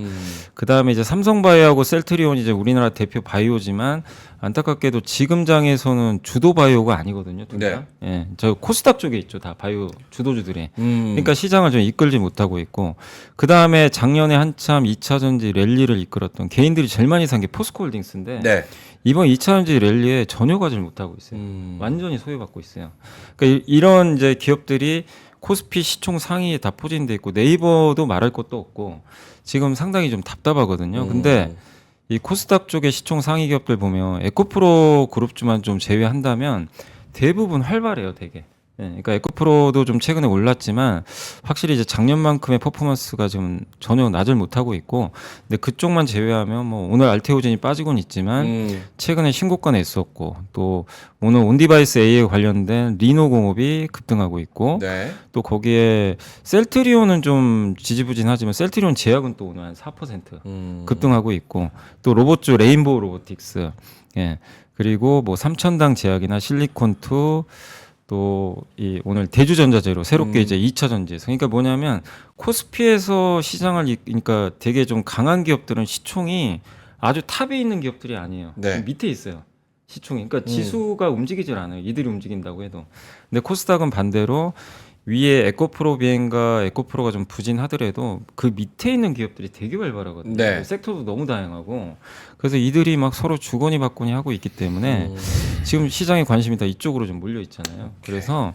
그 다음에 이제 삼성바이오하고 셀트리온이 이제 우리나라 대표 바이오지만 안타깝게도 지금 장에서는 주도 바이오가 아니거든요. 둘 다. 예, 저 코스닥 쪽에 있죠, 다 바이오 주도주들이. 그러니까 시장을 좀 이끌지 못하고 있고 그 다음에 작년에 한참 2차 전지 랠리를 이끌었던 개인들이 제일 많이 산 게 포스코홀딩스인데. 네. 이번 2차 전지 랠리에 전혀 가지를 못하고 있어요. 완전히 소외받고 있어요. 그러니까 이런 이제 기업들이 코스피 시총 상위에 다 포진돼 있고 네이버도 말할 것도 없고 지금 상당히 좀 답답하거든요. 근데 이 코스닥 쪽의 시총 상위 기업들 보면 에코프로 그룹주만 좀 제외한다면 대부분 활발해요, 되게. 예, 그러니까 에코프로도 좀 최근에 올랐지만 확실히 이제 작년만큼의 퍼포먼스가 좀 전혀 나질 못하고 있고 근데 그쪽만 제외하면 뭐 오늘 알테오젠이 빠지곤 있지만 최근에 신고가 냈었고 또 오늘 온디바이스 AI 관련된 리노공업이 급등하고 있고 네. 또 거기에 셀트리온은 좀 지지부진하지만 셀트리온 제약은 또 오늘 한 4% 급등하고 있고 또 로봇주 레인보우 로보틱스 예 그리고 뭐 삼천당 제약이나 실리콘2 또 이 오늘 대주전자재로 새롭게 이제 2차 전지에서 그러니까 뭐냐면 코스피에서 시장을 그러니까 되게 좀 강한 기업들은 시총이 아주 탑에 있는 기업들이 아니에요. 네. 좀 밑에 있어요. 시총이. 그러니까 지수가 움직이질 않아요. 이들이 움직인다고 해도. 근데 코스닥은 반대로 위에 에코프로 비행과 에코프로가 좀 부진하더라도 그 밑에 있는 기업들이 되게 발발하거든요. 네. 섹터도 너무 다양하고 그래서 이들이 막 서로 주거니 받거니 하고 있기 때문에 지금 시장의 관심이 다 이쪽으로 좀 몰려 있잖아요. 그래서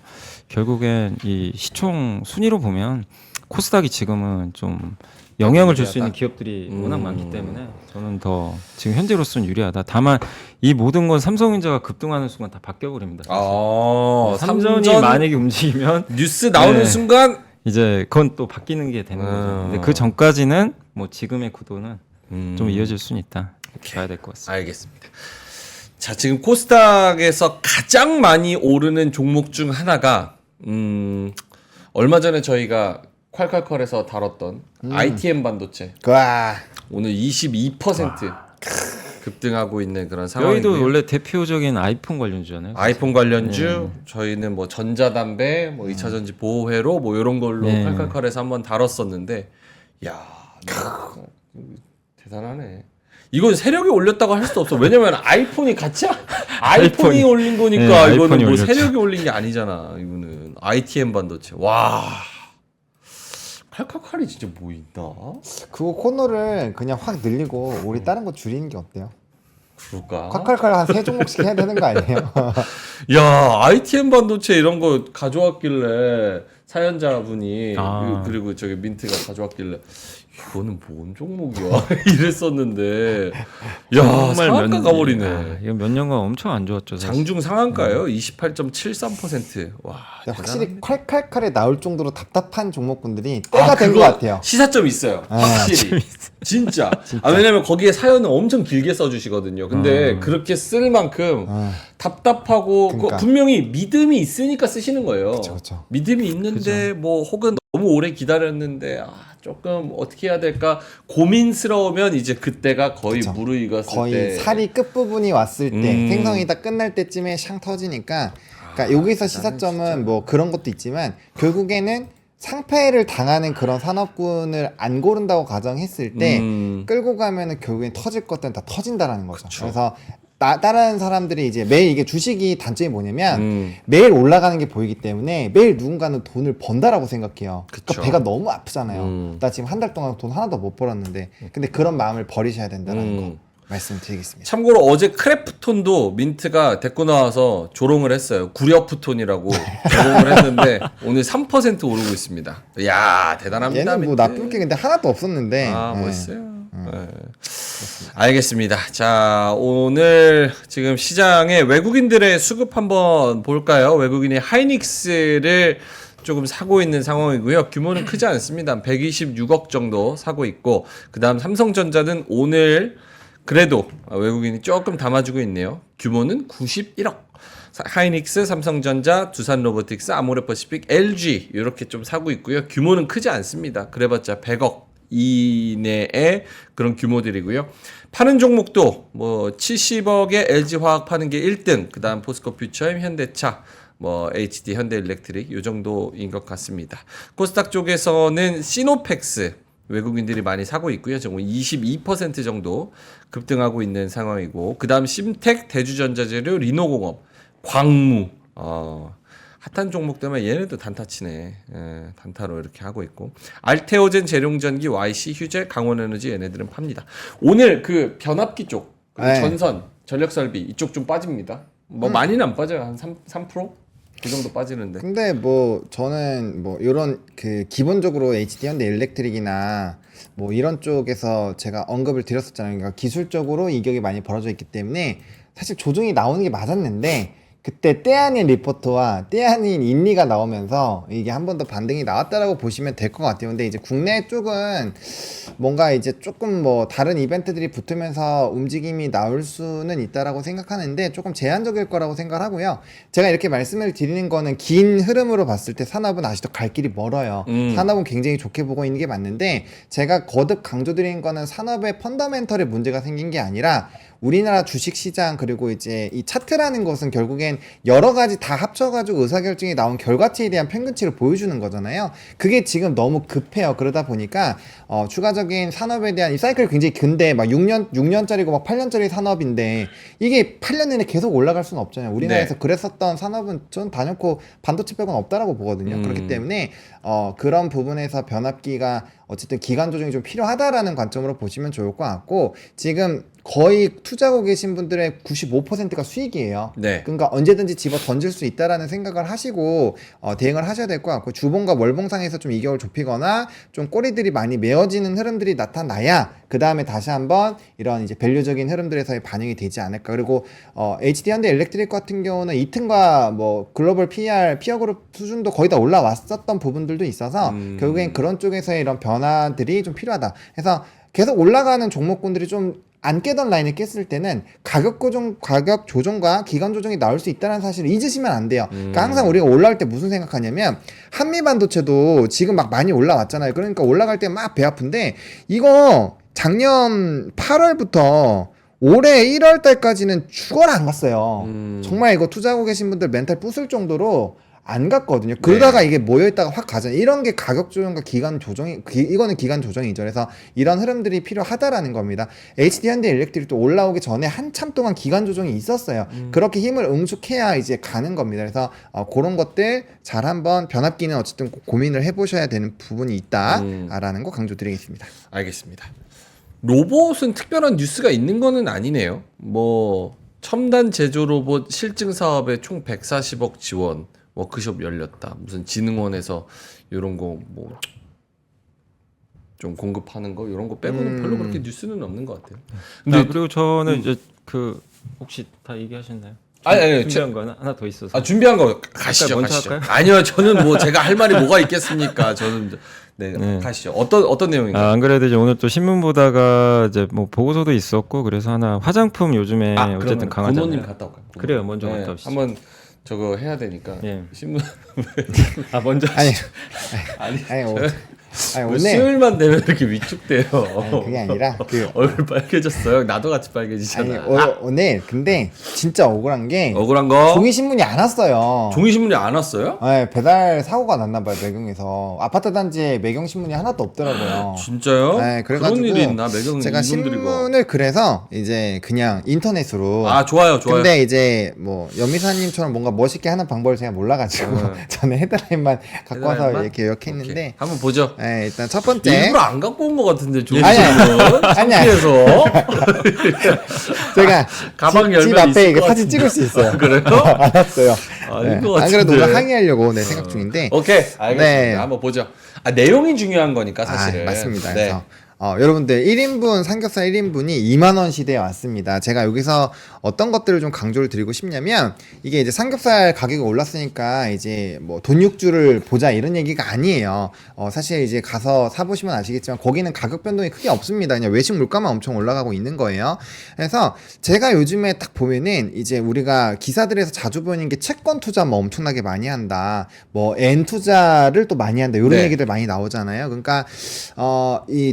결국엔 이 시총 순위로 보면 코스닥이 지금은 좀 영향을 줄 수 있는 기업들이 워낙 많기 때문에 저는 더 지금 현재로서는 유리하다. 다만 이 모든 건 삼성전자가 급등하는 순간 다 바뀌어 버립니다. 삼전이 만약에 움직이면 뉴스 나오는 네. 순간 이제 그건 또 바뀌는 게 되는 거죠. 근데 그 전까지는 뭐 지금의 구도는 좀 이어질 수는 있다. 이렇게 봐야 될 것 같습니다. 알겠습니다. 자, 지금 코스닥에서 가장 많이 오르는 종목 중 하나가 얼마 전에 저희가 콸콸콸에서 다뤘던 ITM 반도체. 와. 오늘 22% 급등하고 있는 그런 상황이고요. 여기도 원래 대표적인 아이폰 관련주잖아요. 아이폰 관련주, 저희는 뭐 전자담배, 뭐 2차 전지 보호회로 뭐 이런 걸로 네. 콸콸콸에서 한번 다뤘었는데, 야, 대단하네. 이건 세력이 올렸다고 할 수도 없어. 왜냐면 아이폰이 같이 아이폰이 올린 거니까 네, 이거는 아이폰이 뭐 올렸죠. 세력이 올린 게 아니잖아. 이거는 ITM 반도체. 와, 콸콸콸이 진짜 뭐 있나? 그거 코너를 그냥 확 늘리고 우리 다른 거 줄이는 게 어때요? 그럴까? 콸콸콸 한 3종목씩 해야 되는 거 아니에요? 야, ITM 반도체 이런 거 가져왔길래 사연자분이 아. 그리고 저기 민트가 가져왔길래 이거는 뭔 종목이야? 이랬었는데 야 상한가 가버리네. 이거 몇 년간 엄청 안 좋았죠. 사실. 장중 상한가요? 28.73%. 와 확실히 콸콸콸에 나올 정도로 답답한 종목군들이 아, 때가 된 것 그거 같아요. 시사점 있어요. 확실히. 진짜. 아, 왜냐면 거기에 사연을 엄청 길게 써주시거든요. 근데 그렇게 쓸 만큼 답답하고 그러니까. 분명히 믿음이 있으니까 쓰시는 거예요. 그쵸. 믿음이 있는데 뭐 혹은 너무 오래 기다렸는데 조금 어떻게 해야 될까 고민스러우면 이제 그때가 거의 그쵸. 무르익었을 거의 때 살이 끝부분이 왔을 때 음. 생성이 다 끝날 때쯤에 샹 터지니까 그러니까 여기서 시사점은 뭐 그런 것도 있지만 결국에는 상패를 당하는 그런 산업군을 안 고른다고 가정했을 때 끌고 가면은 결국엔 터질 것들은 다 터진다라는 거죠. 그쵸. 그래서 다른 사람들이 이제 매일 이게 주식이 단점이 뭐냐면 매일 매일 올라가는 게 보이기 때문에 매일 누군가는 돈을 번다라고 생각해요. 그쵸. 그러니까 배가 너무 아프잖아요. 나 지금 한 달 동안 돈 하나도 못 벌었는데 근데 그런 마음을 버리셔야 된다는 거 말씀드리겠습니다. 참고로 어제 크래프톤도 민트가 데리고 나와서 조롱을 했어요. 구려프톤이라고 조롱을 했는데 오늘 3% 오르고 있습니다. 이야 대단합니다. 얘는 뭐 민트. 나쁠 게 근데 하나도 없었는데 아 예. 멋있어요. 네. 알겠습니다. 자 오늘 지금 시장에 외국인들의 수급 한번 볼까요? 외국인이 하이닉스를 조금 사고 있는 상황이고요. 규모는 크지 않습니다. 126억 정도 사고 있고 그 다음 삼성전자는 오늘 그래도 외국인이 조금 담아주고 있네요. 규모는 91억. 하이닉스, 삼성전자, 두산로보틱스, 아모레퍼시픽, LG 이렇게 좀 사고 있고요. 규모는 크지 않습니다. 그래봤자 100억 이내의 그런 규모들이고요. 파는 종목도 뭐 70억에 LG화학 파는 게 1등, 그 다음 포스코퓨처엠, 현대차, 뭐 HD, 현대일렉트릭 이 정도인 것 같습니다. 코스닥 쪽에서는 시노펙스 외국인들이 많이 사고 있고요. 지금 22% 정도 급등하고 있는 상황이고 그 다음 심텍, 대주전자재료, 리노공업, 광무 핫한 종목 때문에 얘네도 단타치네. 예, 단타로 이렇게 하고 있고 알테오젠, 재룡전기, YC, 휴젤, 강원에너지 얘네들은 팝니다. 오늘 그 변압기 쪽 네. 전선, 전력설비 이쪽 좀 빠집니다. 뭐 많이는 안 빠져요. 한 3%? 그 정도 빠지는데. 근데 뭐 저는 뭐 이런 그 기본적으로 HD 현대 일렉트릭이나 뭐 이런 쪽에서 제가 언급을 드렸었잖아요. 그러니까 기술적으로 이격이 많이 벌어져 있기 때문에 사실 조정이 나오는 게 맞았는데 그때 때 아닌 리포트와 때 아닌 인리가 나오면서 이게 한 번 더 반등이 나왔다라고 보시면 될 것 같아요. 근데 이제 국내 쪽은 뭔가 이제 조금 뭐 다른 이벤트들이 붙으면서 움직임이 나올 수는 있다라고 생각하는데 조금 제한적일 거라고 생각하고요. 제가 이렇게 말씀을 드리는 거는 긴 흐름으로 봤을 때 산업은 아직도 갈 길이 멀어요. 산업은 굉장히 좋게 보고 있는 게 맞는데 제가 거듭 강조드리는 거는 산업의 펀더멘털에 문제가 생긴 게 아니라 우리나라 주식시장 그리고 이제 이 차트라는 것은 결국엔 여러 가지 다 합쳐가지고 의사결정이 나온 결과치에 대한 평균치를 보여주는 거잖아요. 그게 지금 너무 급해요. 그러다 보니까 추가적인 산업에 대한 이 사이클이 굉장히 긴데 막 6년짜리고 막 8년짜리 산업인데 이게 8년 내내 계속 올라갈 수는 없잖아요. 우리나라에서 네. 그랬었던 산업은 전 단연코 반도체 빼고는 없다라고 보거든요. 그렇기 때문에 그런 부분에서 변압기가 어쨌든 기간 조정이 좀 필요하다라는 관점으로 보시면 좋을 것 같고 지금 거의 투자하고 계신 분들의 95%가 수익이에요. 네. 그러니까 언제든지 집어 던질 수 있다라는 생각을 하시고 대응을 하셔야 될 것 같고 주봉과 월봉상에서 좀 이격을 좁히거나 좀 꼬리들이 많이 메어지는 흐름들이 나타나야 그 다음에 다시 한번 이런 이제 밸류적인 흐름들에서의 반영이 되지 않을까. 그리고 HD 현대 일렉트릭 같은 경우는 이튼과 뭐 글로벌 피어그룹 수준도 거의 다 올라왔었던 부분들도 있어서 결국엔 그런 쪽에서의 이런 변화들이 좀 필요하다. 그래서 계속 올라가는 종목군들이 좀 안 깨던 라인을 깼을 때는 가격 조정과 기간 조정이 나올 수 있다는 사실을 잊으시면 안 돼요. 그러니까 항상 우리가 올라올 때 무슨 생각하냐면 한미 반도체도 지금 막 많이 올라왔잖아요. 그러니까 올라갈 때 막 배 아픈데 이거 작년 8월부터 올해 1월 달까지는 죽어라 안 갔어요. 정말 이거 투자하고 계신 분들 멘탈 부술 정도로 안 갔거든요. 그러다가 이게 모여있다가 확 가잖아요. 이런 게 가격 조정과 기간 조정이, 이거는 기간 조정이죠. 그래서 이런 흐름들이 필요하다라는 겁니다. HD 현대 일렉트릭도 올라오기 전에 한참 동안 기간 조정이 있었어요. 그렇게 힘을 응축해야 이제 가는 겁니다. 그래서 그런 것들 잘 한번 변압기는 어쨌든 고민을 해보셔야 되는 부분이 있다라는 거 강조드리겠습니다. 알겠습니다. 로봇은 특별한 뉴스가 있는 거는 아니네요. 뭐 첨단 제조 로봇 실증 사업에 총 140억 지원. 워크숍 열렸다. 무슨 진흥원에서 이런 거 뭐 좀 공급하는 거 이런 거 빼고는 별로 그렇게 뉴스는 없는 것 같아요. 근데 그리고 저는 이제 그 혹시 다 얘기하셨나요? 아니, 준비한 거 하나 더 있어서. 준비한 거 가시죠. 먼저 가시죠. 할까요? 아니요, 저는 뭐 제가 할 말이 뭐가 있겠습니까? 저는 네. 가시죠. 어떤 내용인가요? 안 그래도 이제 오늘 또 신문 보다가 이제 뭐 보고서도 있었고 그래서 하나 화장품 요즘에 어쨌든 강하잖아요. 고모님 갔다 올까요? 그래요, 먼저 갔다 오시죠. 한번 저거 해야 되니까 예. 신문 먼저 아니 아니 오늘 왜 수요일만 되면 이렇게 위축돼요. 그게 아니라 얼굴 빨개졌어요. 나도 같이 빨개지잖아. 오늘 근데 진짜 억울한 게 억울한 거 종이 신문이 안 왔어요. 종이 신문이 안 왔어요? 네, 배달 사고가 났나 봐요. 매경에서 아파트 단지에 매경 신문이 하나도 없더라고요. 진짜요? 네, 그래가지고 그런 일이 있나? 매경 제가 이놈들이 뭐. 신문을 그래서 이제 그냥 인터넷으로 좋아요. 근데 이제 뭐 연미사님처럼 뭔가 멋있게 하는 방법을 제가 몰라가지고 저는 헤드라인만 갖고 와서 헤드라인만? 이렇게 했는데 오케이. 한번 보죠. 네, 일단 첫 번째 일부러 안 갖고 온 것 같은데 종이 아니, 신문 창피해서 제가 가방 집 열면 앞에 있을 이게 것 사진 같은데. 찍을 수 있어요. 그래요? 알았어요. 아닌 것 안 그래도 같은데. 오늘 항의하려고 생각 중인데 오케이 알겠습니다. 네. 한번 보죠. 내용이 중요한 거니까 사실은. 맞습니다. 네. 그래서 여러분들 1인분 삼겹살 1인분이 2만원 시대에 왔습니다. 제가 여기서 어떤 것들을 좀 강조를 드리고 싶냐면 이게 이제 삼겹살 가격이 올랐으니까 이제 뭐 돈육주를 보자 이런 얘기가 아니에요. 사실 이제 가서 사보시면 아시겠지만 거기는 가격 변동이 크게 없습니다. 그냥 외식 물가만 엄청 올라가고 있는 거예요. 그래서 제가 요즘에 딱 보면은 이제 우리가 기사들에서 자주 보는 게 채권 투자 뭐 엄청나게 많이 한다. 뭐 N 투자를 또 많이 한다. 이런 네. 얘기들 많이 나오잖아요. 그러니까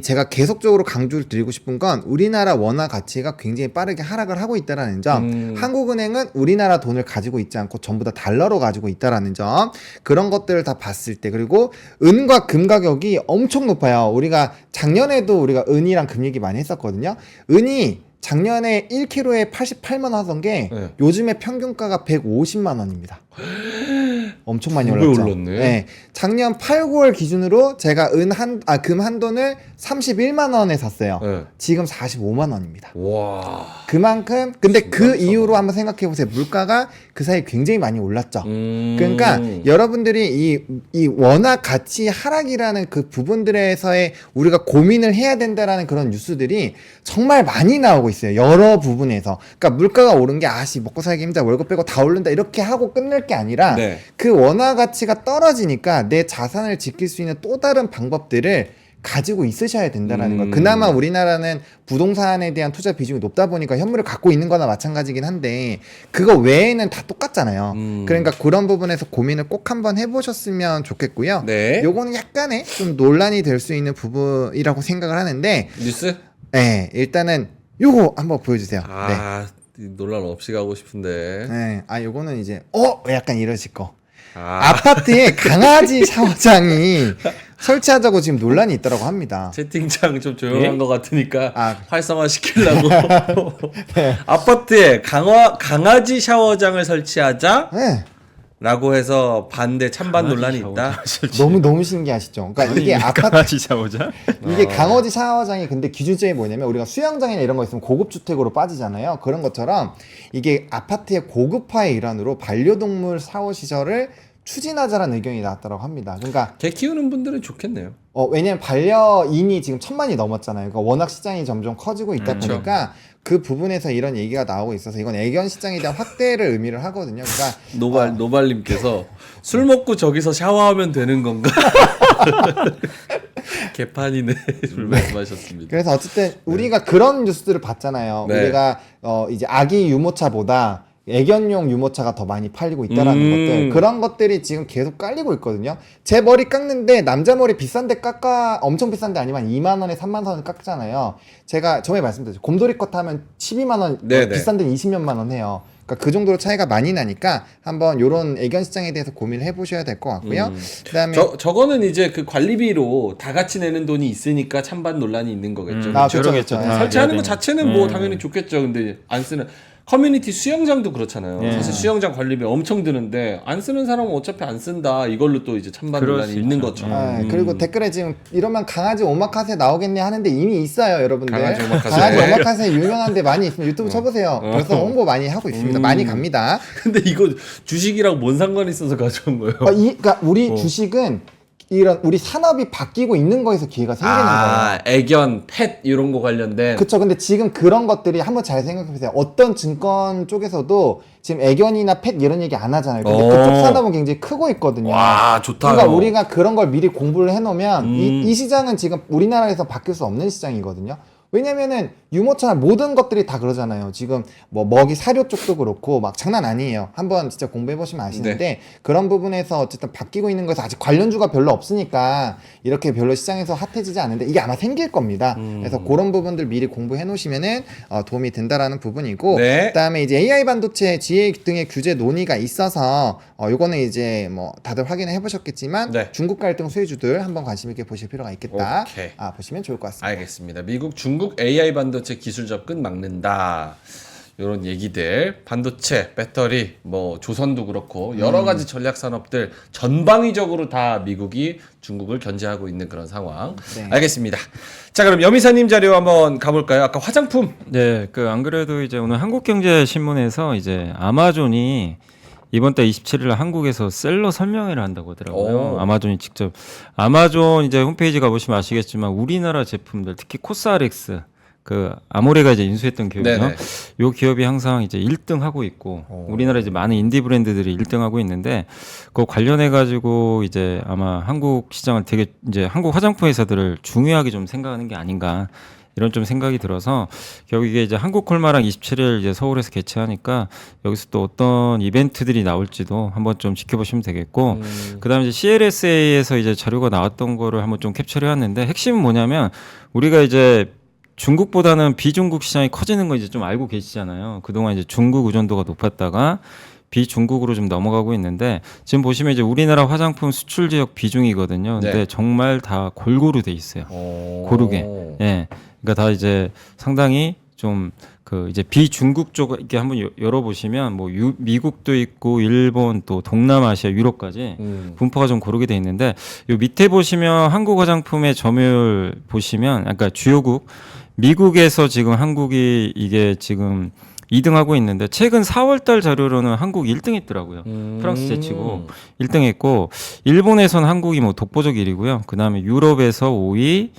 제가 계속적으로 강조를 드리고 싶은 건 우리나라 원화 가치가 굉장히 빠르게 하락을 하고 있다라는 점. 한국은행은 우리나라 돈을 가지고 있지 않고 전부 다 달러로 가지고 있다라는 점. 그런 것들을 다 봤을 때 그리고 은과 금 가격이 엄청 높아요. 우리가 작년에도 우리가 은이랑 금 얘기 많이 했었거든요. 은이 작년에 1kg에 88만 원 하던 게 네. 요즘에 평균가가 150만 원입니다. 엄청 많이 두배 올랐죠. 올랐네. 네. 작년 8, 9월 기준으로 제가 금 한 돈을 31만 원에 샀어요. 네. 지금 45만 원입니다. 와. 그만큼 근데 그 비싸다. 이후로 한번 생각해 보세요. 물가가 그 사이 굉장히 많이 올랐죠. 음. 그러니까 여러분들이 이 원화 가치 하락이라는 그 부분들에서의 우리가 고민을 해야 된다라는 그런 뉴스들이 정말 많이 나오고 있어요. 여러 부분에서. 그러니까 물가가 오른 게 먹고 살기 힘들다. 월급 빼고 다 오른다. 이렇게 하고 끝낼 게 아니라 네. 그 원화 가치가 떨어지니까 내 자산을 지킬 수 있는 또 다른 방법들을 가지고 있으셔야 된다는 거예요. 그나마 우리나라는 부동산에 대한 투자 비중이 높다 보니까 현물을 갖고 있는 거나 마찬가지긴 한데 그거 외에는 다 똑같잖아요. 그러니까 그런 부분에서 고민을 꼭 한번 해보셨으면 좋겠고요. 네. 요거는 약간의 좀 논란이 될 수 있는 부분이라고 생각을 하는데 뉴스? 네, 일단은 요거 한번 보여주세요. 논란 없이 가고 싶은데. 네. 요거는 이제 약간 이러실 거. 아. 아파트에 강아지 샤워장이 설치하자고 지금 논란이 있다고 합니다. 채팅창 좀 조용한 예? 것 같으니까 아. 활성화 시키려고 아파트에 강아지 샤워장을 설치하자 네. 라고 해서 반대 찬반 논란이 있다. 너무 신기하시죠? 그러니까 이게 강아지 샤워장? 이게 강아지 샤워장이 근데 기준점이 뭐냐면 우리가 수영장이나 이런 거 있으면 고급 주택으로 빠지잖아요. 그런 것처럼 이게 아파트의 고급화의 일환으로 반려동물 샤워 시설을 추진하자라는 의견이 나왔다고 합니다. 그러니까 개 키우는 분들은 좋겠네요. 왜냐면 반려인이 지금 1000만이 넘었잖아요. 그러니까 워낙 시장이 점점 커지고 있다 그렇죠. 보니까 그 부분에서 이런 얘기가 나오고 있어서 이건 애견 시장에 대한 확대를 의미를 하거든요. 그러니까 노발님께서 술 먹고 저기서 샤워하면 되는 건가? 개판이네. 술 말씀하셨습니다. 그래서 어쨌든 우리가 그런 뉴스들을 봤잖아요. 네. 우리가 이제 아기 유모차보다 애견용 유모차가 더 많이 팔리고 있다라는 것들, 그런 것들이 지금 계속 깔리고 있거든요. 제 머리 깎는데 남자 머리 비싼데 엄청 비싼데 아니면 2만 원에 3만 원을 깎잖아요. 제가 전에 말씀드렸죠. 곰돌이 컷 하면 12만 원, 네네. 비싼데 20몇만 원 해요. 그러니까 그 정도로 차이가 많이 나니까 한번 요런 애견 시장에 대해서 고민을 해보셔야 될 것 같고요. 그다음에 저거는 이제 그 관리비로 다 같이 내는 돈이 있으니까 찬반 논란이 있는 거겠죠. 그렇죠, 그러겠죠. 그렇죠. 설치하는 것 해야 자체는 뭐 당연히 좋겠죠. 근데 안 쓰는 커뮤니티 수영장도 그렇잖아요. 예. 사실 수영장 관리비 엄청 드는데 안 쓰는 사람은 어차피 안 쓴다. 이걸로 또 이제 찬반 그럴 논란이 수 있는 있죠. 것처럼. 그리고 댓글에 지금 이러면 강아지 오마카세 나오겠네 하는데 이미 있어요, 여러분들. 강아지 오마카세. 강아지 오마카세 유명한데 많이 있습니다. 유튜브 쳐보세요. 벌써 홍보 많이 하고 있습니다. 많이 갑니다. 근데 이거 주식이랑 뭔 상관이 있어서 가져온 거예요? 그러니까 우리 주식은 이런 우리 산업이 바뀌고 있는 거에서 기회가 생기는 거예요. 애견, 펫 이런 거 관련된. 그렇죠. 근데 지금 그런 것들이 한번 잘 생각해 보세요. 어떤 증권 쪽에서도 지금 애견이나 펫 이런 얘기 안 하잖아요. 근데 그쪽 산업은 굉장히 크고 있거든요. 와, 좋다. 그러니까 우리가 그런 걸 미리 공부를 해놓으면 이 시장은 지금 우리나라에서 바뀔 수 없는 시장이거든요. 왜냐면은 유모차 모든 것들이 다 그러잖아요. 지금 뭐 먹이 사료 쪽도 그렇고 막 장난 아니에요. 한번 진짜 공부해 보시면 아시는데 그런 부분에서 어쨌든 바뀌고 있는 것에서 아직 관련주가 별로 없으니까 이렇게 별로 시장에서 핫해지지 않은데 이게 아마 생길 겁니다. 그래서 그런 부분들 미리 공부해 놓으시면은 도움이 된다라는 부분이고 그다음에 이제 AI 반도체 GA 등의 규제 논의가 있어서 요거는 이제 뭐 다들 확인해 보셨겠지만 중국 갈등 수혜주들 한번 관심 있게 보실 필요가 있겠다. 보시면 좋을 것 같습니다. 알겠습니다. 미국, 중국 AI 반도체 기술 접근 막는다. 이런 얘기들, 반도체, 배터리, 뭐 조선도 그렇고 여러 가지 전략 산업들 전방위적으로 다 미국이 중국을 견제하고 있는 그런 상황. 알겠습니다. 자, 그럼 여미사님 자료 한번 가볼까요? 아까 화장품. 네, 그 안 그래도 이제 오늘 한국경제신문에서 이제 아마존이 이번 달 27일 한국에서 셀러 설명회를 한다고 하더라고요. 아마존이 직접. 아마존 이제 홈페이지 가보시면 아시겠지만 우리나라 제품들 특히 코스알엑스 그 아모레가 이제 인수했던 기업이죠. 요 기업이 항상 이제 1등 하고 있고 우리나라 이제 많은 인디 브랜드들이 1등 하고 있는데 그 관련해 가지고 이제 아마 한국 시장을 되게 이제 한국 화장품 회사들을 중요하게 좀 생각하는 게 아닌가. 이런 좀 생각이 들어서 결국 이게 이제 한국콜마랑 27일 이제 서울에서 개최하니까 여기서 또 어떤 이벤트들이 나올지도 한번 좀 지켜보시면 되겠고 그다음에 이제 CLSA에서 이제 자료가 나왔던 거를 한번 좀 캡처를 해왔는데 핵심은 뭐냐면 우리가 이제 중국보다는 비중국 시장이 커지는 거 이제 좀 알고 계시잖아요. 그동안 이제 중국 의존도가 높았다가 비중국으로 좀 넘어가고 있는데 지금 보시면 이제 우리나라 화장품 수출 지역 비중이거든요. 근데 정말 다 골고루 돼 있어요. 고르게. 예. 그러니까 다 이제 상당히 좀 그 이제 비중국 쪽 이렇게 한번 열어보시면 뭐 미국도 있고 일본 또 동남아시아 유럽까지 분포가 좀 고르게 돼 있는데 요 밑에 보시면 한국 화장품의 점유율 보시면 그러니까 주요국 미국에서 지금 한국이 이게 지금 2등 하고 있는데 최근 4월 달 자료로는 한국 1등 했더라고요. 프랑스 제치고 1등 했고 일본에서는 한국이 뭐 독보적 1위고요. 그다음에 유럽에서 5위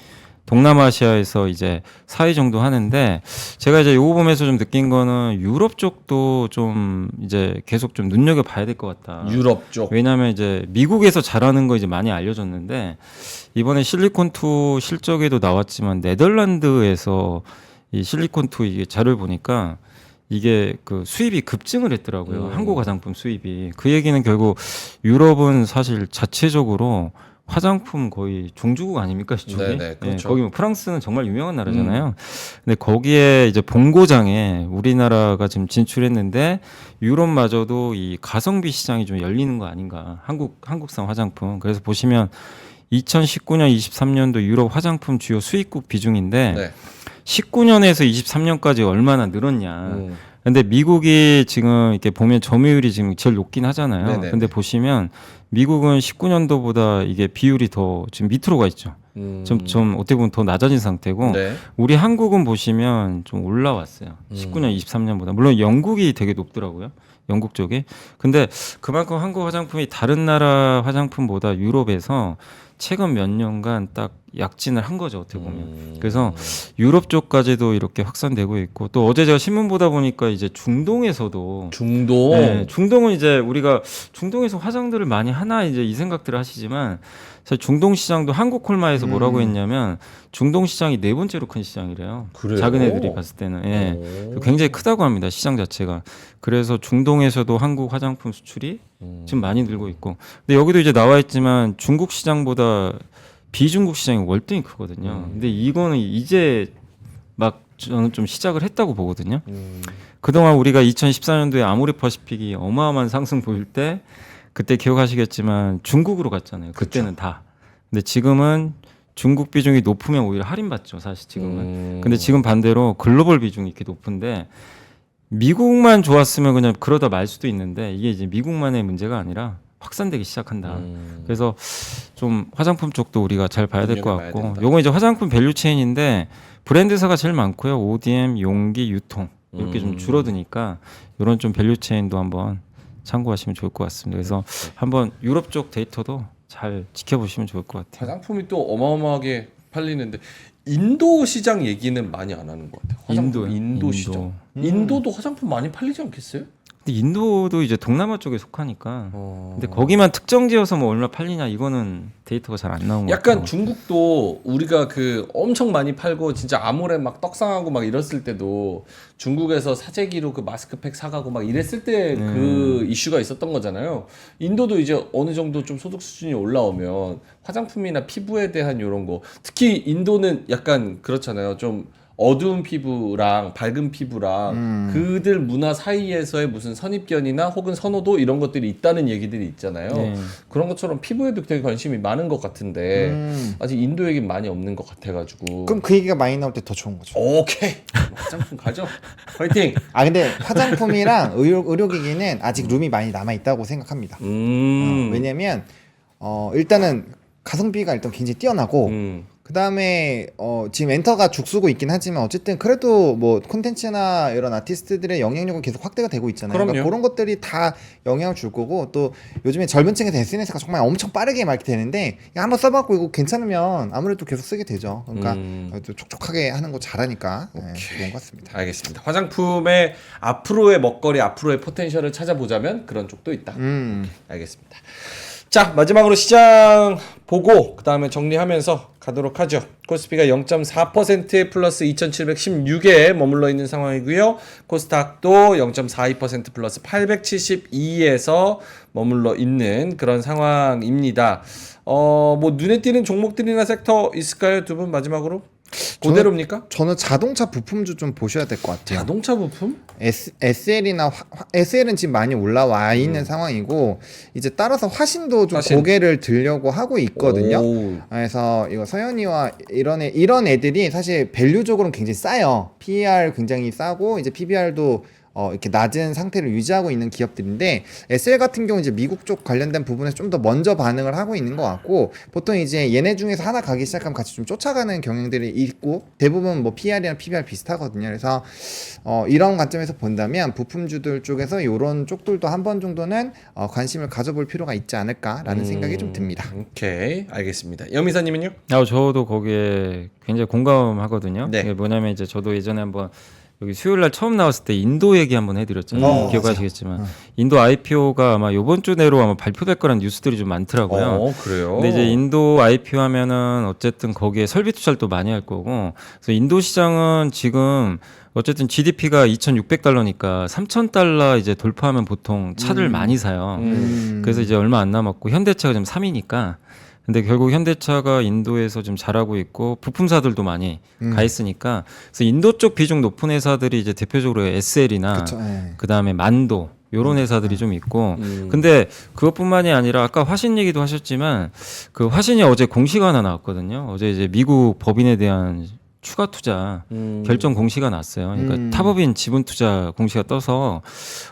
동남아시아에서 이제 4위 정도 하는데 제가 이제 요거 보면서 좀 느낀 거는 유럽 쪽도 좀 이제 계속 좀 눈여겨 봐야 될 것 같다. 유럽 쪽. 왜냐하면 이제 미국에서 잘하는 거 이제 많이 알려졌는데 이번에 실리콘2 실적에도 나왔지만 네덜란드에서 이 실리콘2 이게 자료를 보니까 이게 그 수입이 급증을 했더라고요. 한국 화장품 수입이. 그 얘기는 결국 유럽은 사실 자체적으로 화장품 거의 종주국 아닙니까 시쪽이? 그렇죠. 예, 거기 뭐 프랑스는 정말 유명한 나라잖아요. 근데 거기에 이제 본고장에 우리나라가 지금 진출했는데 유럽마저도 이 가성비 시장이 좀 열리는 거 아닌가? 한국산 화장품. 그래서 보시면 2019년, 23년도 유럽 화장품 주요 수입국 비중인데 19년에서 23년까지 얼마나 늘었냐. 근데 미국이 지금 이렇게 보면 점유율이 지금 제일 높긴 하잖아요. 근데 보시면 미국은 19년도보다 이게 비율이 더 지금 밑으로 가 있죠. 좀 어떻게 보면 더 낮아진 상태고 우리 한국은 보시면 좀 올라왔어요. 19년, 23년보다. 물론 영국이 되게 높더라고요. 영국 쪽에. 근데 그만큼 한국 화장품이 다른 나라 화장품보다 유럽에서 최근 몇 년간 딱 약진을 한 거죠, 어떻게 보면. 그래서 유럽 쪽까지도 이렇게 확산되고 있고 또 어제 제가 신문 보다 보니까 이제 중동에서도 중동은 이제 우리가 중동에서 화장들을 많이 하나 이제 이 생각들을 하시지만 사실 중동 시장도 한국 콜마에서 뭐라고 했냐면 중동 시장이 4번째로 큰 시장이래요. 그래요? 작은 애들이 봤을 때는 굉장히 크다고 합니다. 시장 자체가. 그래서 중동에서도 한국 화장품 수출이 지금 많이 늘고 있고. 근데 여기도 이제 나와 있지만 중국 시장보다 비중국 시장이 월등히 크거든요. 근데 이거는 이제 막 저는 좀 시작을 했다고 보거든요. 그동안 우리가 2014년도에 아모레 퍼시픽이 어마어마한 상승 보일 때 그때 기억하시겠지만 중국으로 갔잖아요. 그때는 다. 근데 지금은 중국 비중이 높으면 오히려 할인받죠. 사실 지금은. 근데 지금 반대로 글로벌 비중이 이렇게 높은데 미국만 좋았으면 그냥 그러다 말 수도 있는데 이게 이제 미국만의 문제가 아니라 확산되기 시작한다. 그래서 좀 화장품 쪽도 우리가 잘 봐야 될 것 같고 요건 이제 화장품 밸류 체인인데 브랜드사가 제일 많고요. ODM, 용기, 유통 이렇게 좀 줄어드니까 이런 좀 밸류 체인도 한번 참고하시면 좋을 것 같습니다. 그래서 한번 유럽 쪽 데이터도 잘 지켜보시면 좋을 것 같아요. 화장품이 또 어마어마하게 팔리는데 인도 시장 얘기는 많이 안 하는 것 같아요. 화장품 인도 시장. 인도도 화장품 많이 팔리지 않겠어요? 근데 인도도 이제 동남아 쪽에 속하니까. 근데 거기만 특정 지어서 뭐 얼마 팔리냐 이거는 데이터가 잘 안 나온 것 같아요. 약간 중국도 우리가 그 엄청 많이 팔고 진짜 아모레 막 떡상하고 막 이랬을 때도 중국에서 사재기로 그 마스크팩 사가고 막 이랬을 때 그 이슈가 있었던 거잖아요. 인도도 이제 어느 정도 좀 소득 수준이 올라오면 화장품이나 피부에 대한 이런 거, 특히 인도는 약간 그렇잖아요. 좀 어두운 피부랑 밝은 피부랑 그들 문화 사이에서의 무슨 선입견이나 혹은 선호도 이런 것들이 있다는 얘기들이 있잖아요. 네. 그런 것처럼 피부에도 되게 관심이 많은 것 같은데 아직 인도 얘기는 많이 없는 것 같아가지고. 그럼 그 얘기가 많이 나올 때 더 좋은 거죠. 오케이, 화장품 가죠. 화이팅. 아 근데 화장품이랑 의료기기는 아직 룸이 많이 남아 있다고 생각합니다. 왜냐면 일단은 가성비가 일단 굉장히 뛰어나고 그 다음에 지금 엔터가 죽쓰고 있긴 하지만 어쨌든 그래도 뭐 콘텐츠나 이런 아티스트들의 영향력은 계속 확대가 되고 있잖아요. 그럼요. 그러니까 그런 것들이 다 영향을 줄 거고, 또 요즘에 젊은 층에서 SNS가 정말 엄청 빠르게 막 이렇게 되는데 야, 한번 써봤고 이거 괜찮으면 아무래도 계속 쓰게 되죠. 그러니까 또 촉촉하게 하는 거 잘하니까 좋은 것 같습니다. 알겠습니다. 화장품의 앞으로의 먹거리, 앞으로의 포텐셜을 찾아보자면 그런 쪽도 있다. 오케이, 알겠습니다. 자, 마지막으로 시장 보고 그 다음에 정리하면서 가도록 하죠. 코스피가 0.4% 플러스 2,716에 머물러 있는 상황이고요. 코스닥도 0.42% 플러스 872에서 머물러 있는 그런 상황입니다. 뭐 눈에 띄는 종목들이나 sek터 있을까요? 두 분 마지막으로? 그대로입니까? 저는 자동차 부품주 좀 보셔야 될 것 같아요. 자동차 부품? SL이나 SL은 지금 많이 올라와 있는 상황이고, 이제 따라서 화신도 좀 화신. 고개를 들려고 하고 있거든요. 오. 그래서 이거 서현이와 이런 애들이 사실 밸류적으로는 굉장히 싸요. PER 굉장히 싸고 이제 PBR도 이렇게 낮은 상태를 유지하고 있는 기업들인데, SL 같은 경우 이제 미국 쪽 관련된 부분에서 좀 더 먼저 반응을 하고 있는 것 같고, 보통 이제 얘네 중에서 하나 가기 시작하면 같이 좀 쫓아가는 경향들이 있고, 대부분 뭐 PR이랑 PBR 비슷하거든요. 그래서 이런 관점에서 본다면 부품주들 쪽에서 이런 쪽들도 한 번 정도는 관심을 가져볼 필요가 있지 않을까라는 생각이 좀 듭니다. 오케이, 알겠습니다. 여미사님은요? 저도 거기에 굉장히 공감하거든요. 네. 이게 뭐냐면 이제 저도 예전에 한번 여기 수요일 날 처음 나왔을 때 인도 얘기 한번 해드렸잖아요. 기억하시겠지만 인도 IPO가 아마 이번 주 내로 아마 발표될 거란 뉴스들이 좀 많더라고요. 그래요? 근데 이제 인도 IPO 하면은 어쨌든 거기에 설비 투자를 또 많이 할 거고, 그래서 인도 시장은 지금 어쨌든 GDP가 2,600달러니까 3,000달러 이제 돌파하면 보통 차를 많이 사요. 그래서 이제 얼마 안 남았고 현대차가 지금 3위니까. 근데 결국 현대차가 인도에서 좀 잘하고 있고 부품사들도 많이 가 있으니까, 그래서 인도 쪽 비중 높은 회사들이 이제 대표적으로 SL이나 그다음에 만도 요런 회사들이 좀 있고, 근데 그것뿐만이 아니라 아까 화신 얘기도 하셨지만 그 화신이 어제 공시가 하나 나왔거든요. 어제 이제 미국 법인에 대한 추가 투자 결정 공시가 났어요. 그러니까 타법인 지분 투자 공시가 떠서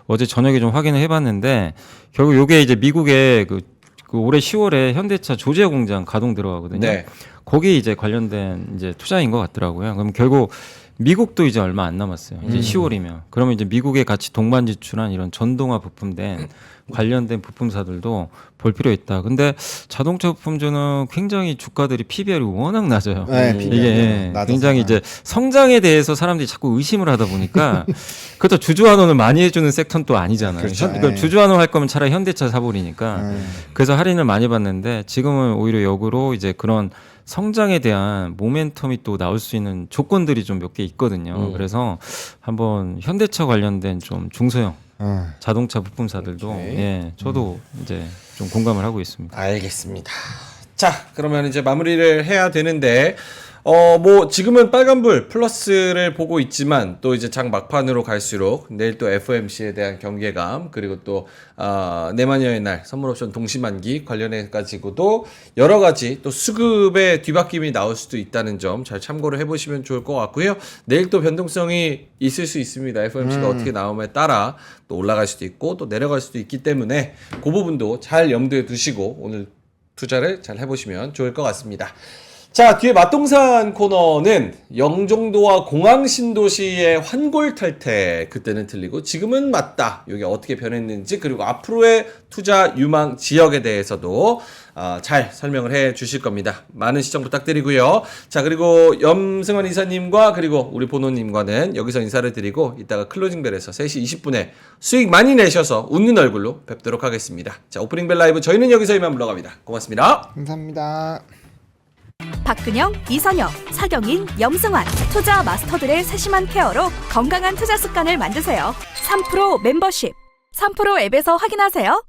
어제 저녁에 좀 확인을 해봤는데, 결국 요게 이제 미국의 그 올해 10월에 현대차 조제 공장 가동 들어가거든요. 네. 거기 이제 관련된 이제 투자인 것 같더라고요. 그럼 결국 미국도 이제 얼마 안 남았어요. 이제 10월이면. 그러면 이제 미국에 같이 동반 지출한 이런 전동화 부품된 관련된 부품사들도 볼 필요 있다. 근데 자동차 부품주는 굉장히 주가들이 PBR이 워낙 낮아요. 네, PBR 이 이게 낮아서. 굉장히 이제 성장에 대해서 사람들이 자꾸 의심을 하다 보니까 그것도 주주환원을 많이 해주는 섹터는 또 아니잖아요. 그렇죠. 그러니까 주주환원 할 거면 차라리 현대차 사버리니까. 그래서 할인을 많이 받는데, 지금은 오히려 역으로 이제 그런 성장에 대한 모멘텀이 또 나올 수 있는 조건들이 좀 몇 개 있거든요. 그래서 한번 현대차 관련된 좀 중소형 자동차 부품사들도 예, 저도 이제 좀 공감을 하고 있습니다. 알겠습니다. 자, 그러면 이제 마무리를 해야 되는데, 뭐 지금은 빨간불 플러스를 보고 있지만 또 이제 장 막판으로 갈수록 내일 또 FOMC에 대한 경계감, 그리고 또 내마녀의 날 선물 옵션 동시만기 관련해 가지고도 여러 가지 또 수급의 뒤바뀜이 나올 수도 있다는 점 잘 참고를 해보시면 좋을 것 같고요. 내일 또 변동성이 있을 수 있습니다. FOMC가 어떻게 나옴에 따라 또 올라갈 수도 있고 또 내려갈 수도 있기 때문에 그 부분도 잘 염두에 두시고 오늘 투자를 잘 해보시면 좋을 것 같습니다. 자, 뒤에 맛동산 코너는 영종도와 공항 신도시의 환골 탈퇴, 그때는 틀리고 지금은 맞다. 이게 어떻게 변했는지, 그리고 앞으로의 투자 유망 지역에 대해서도 잘 설명을 해 주실 겁니다. 많은 시청 부탁드리고요. 자, 그리고 염승환 이사님과 그리고 우리 보노님과는 여기서 인사를 드리고 이따가 클로징벨에서 3시 20분에 수익 많이 내셔서 웃는 얼굴로 뵙도록 하겠습니다. 자, 오프닝벨 라이브 저희는 여기서 이만 물러갑니다. 고맙습니다. 감사합니다. 박근영, 이선영, 사경인, 염승환 투자 마스터들의 세심한 케어로 건강한 투자 습관을 만드세요. 3프로 멤버십 3프로 앱에서 확인하세요.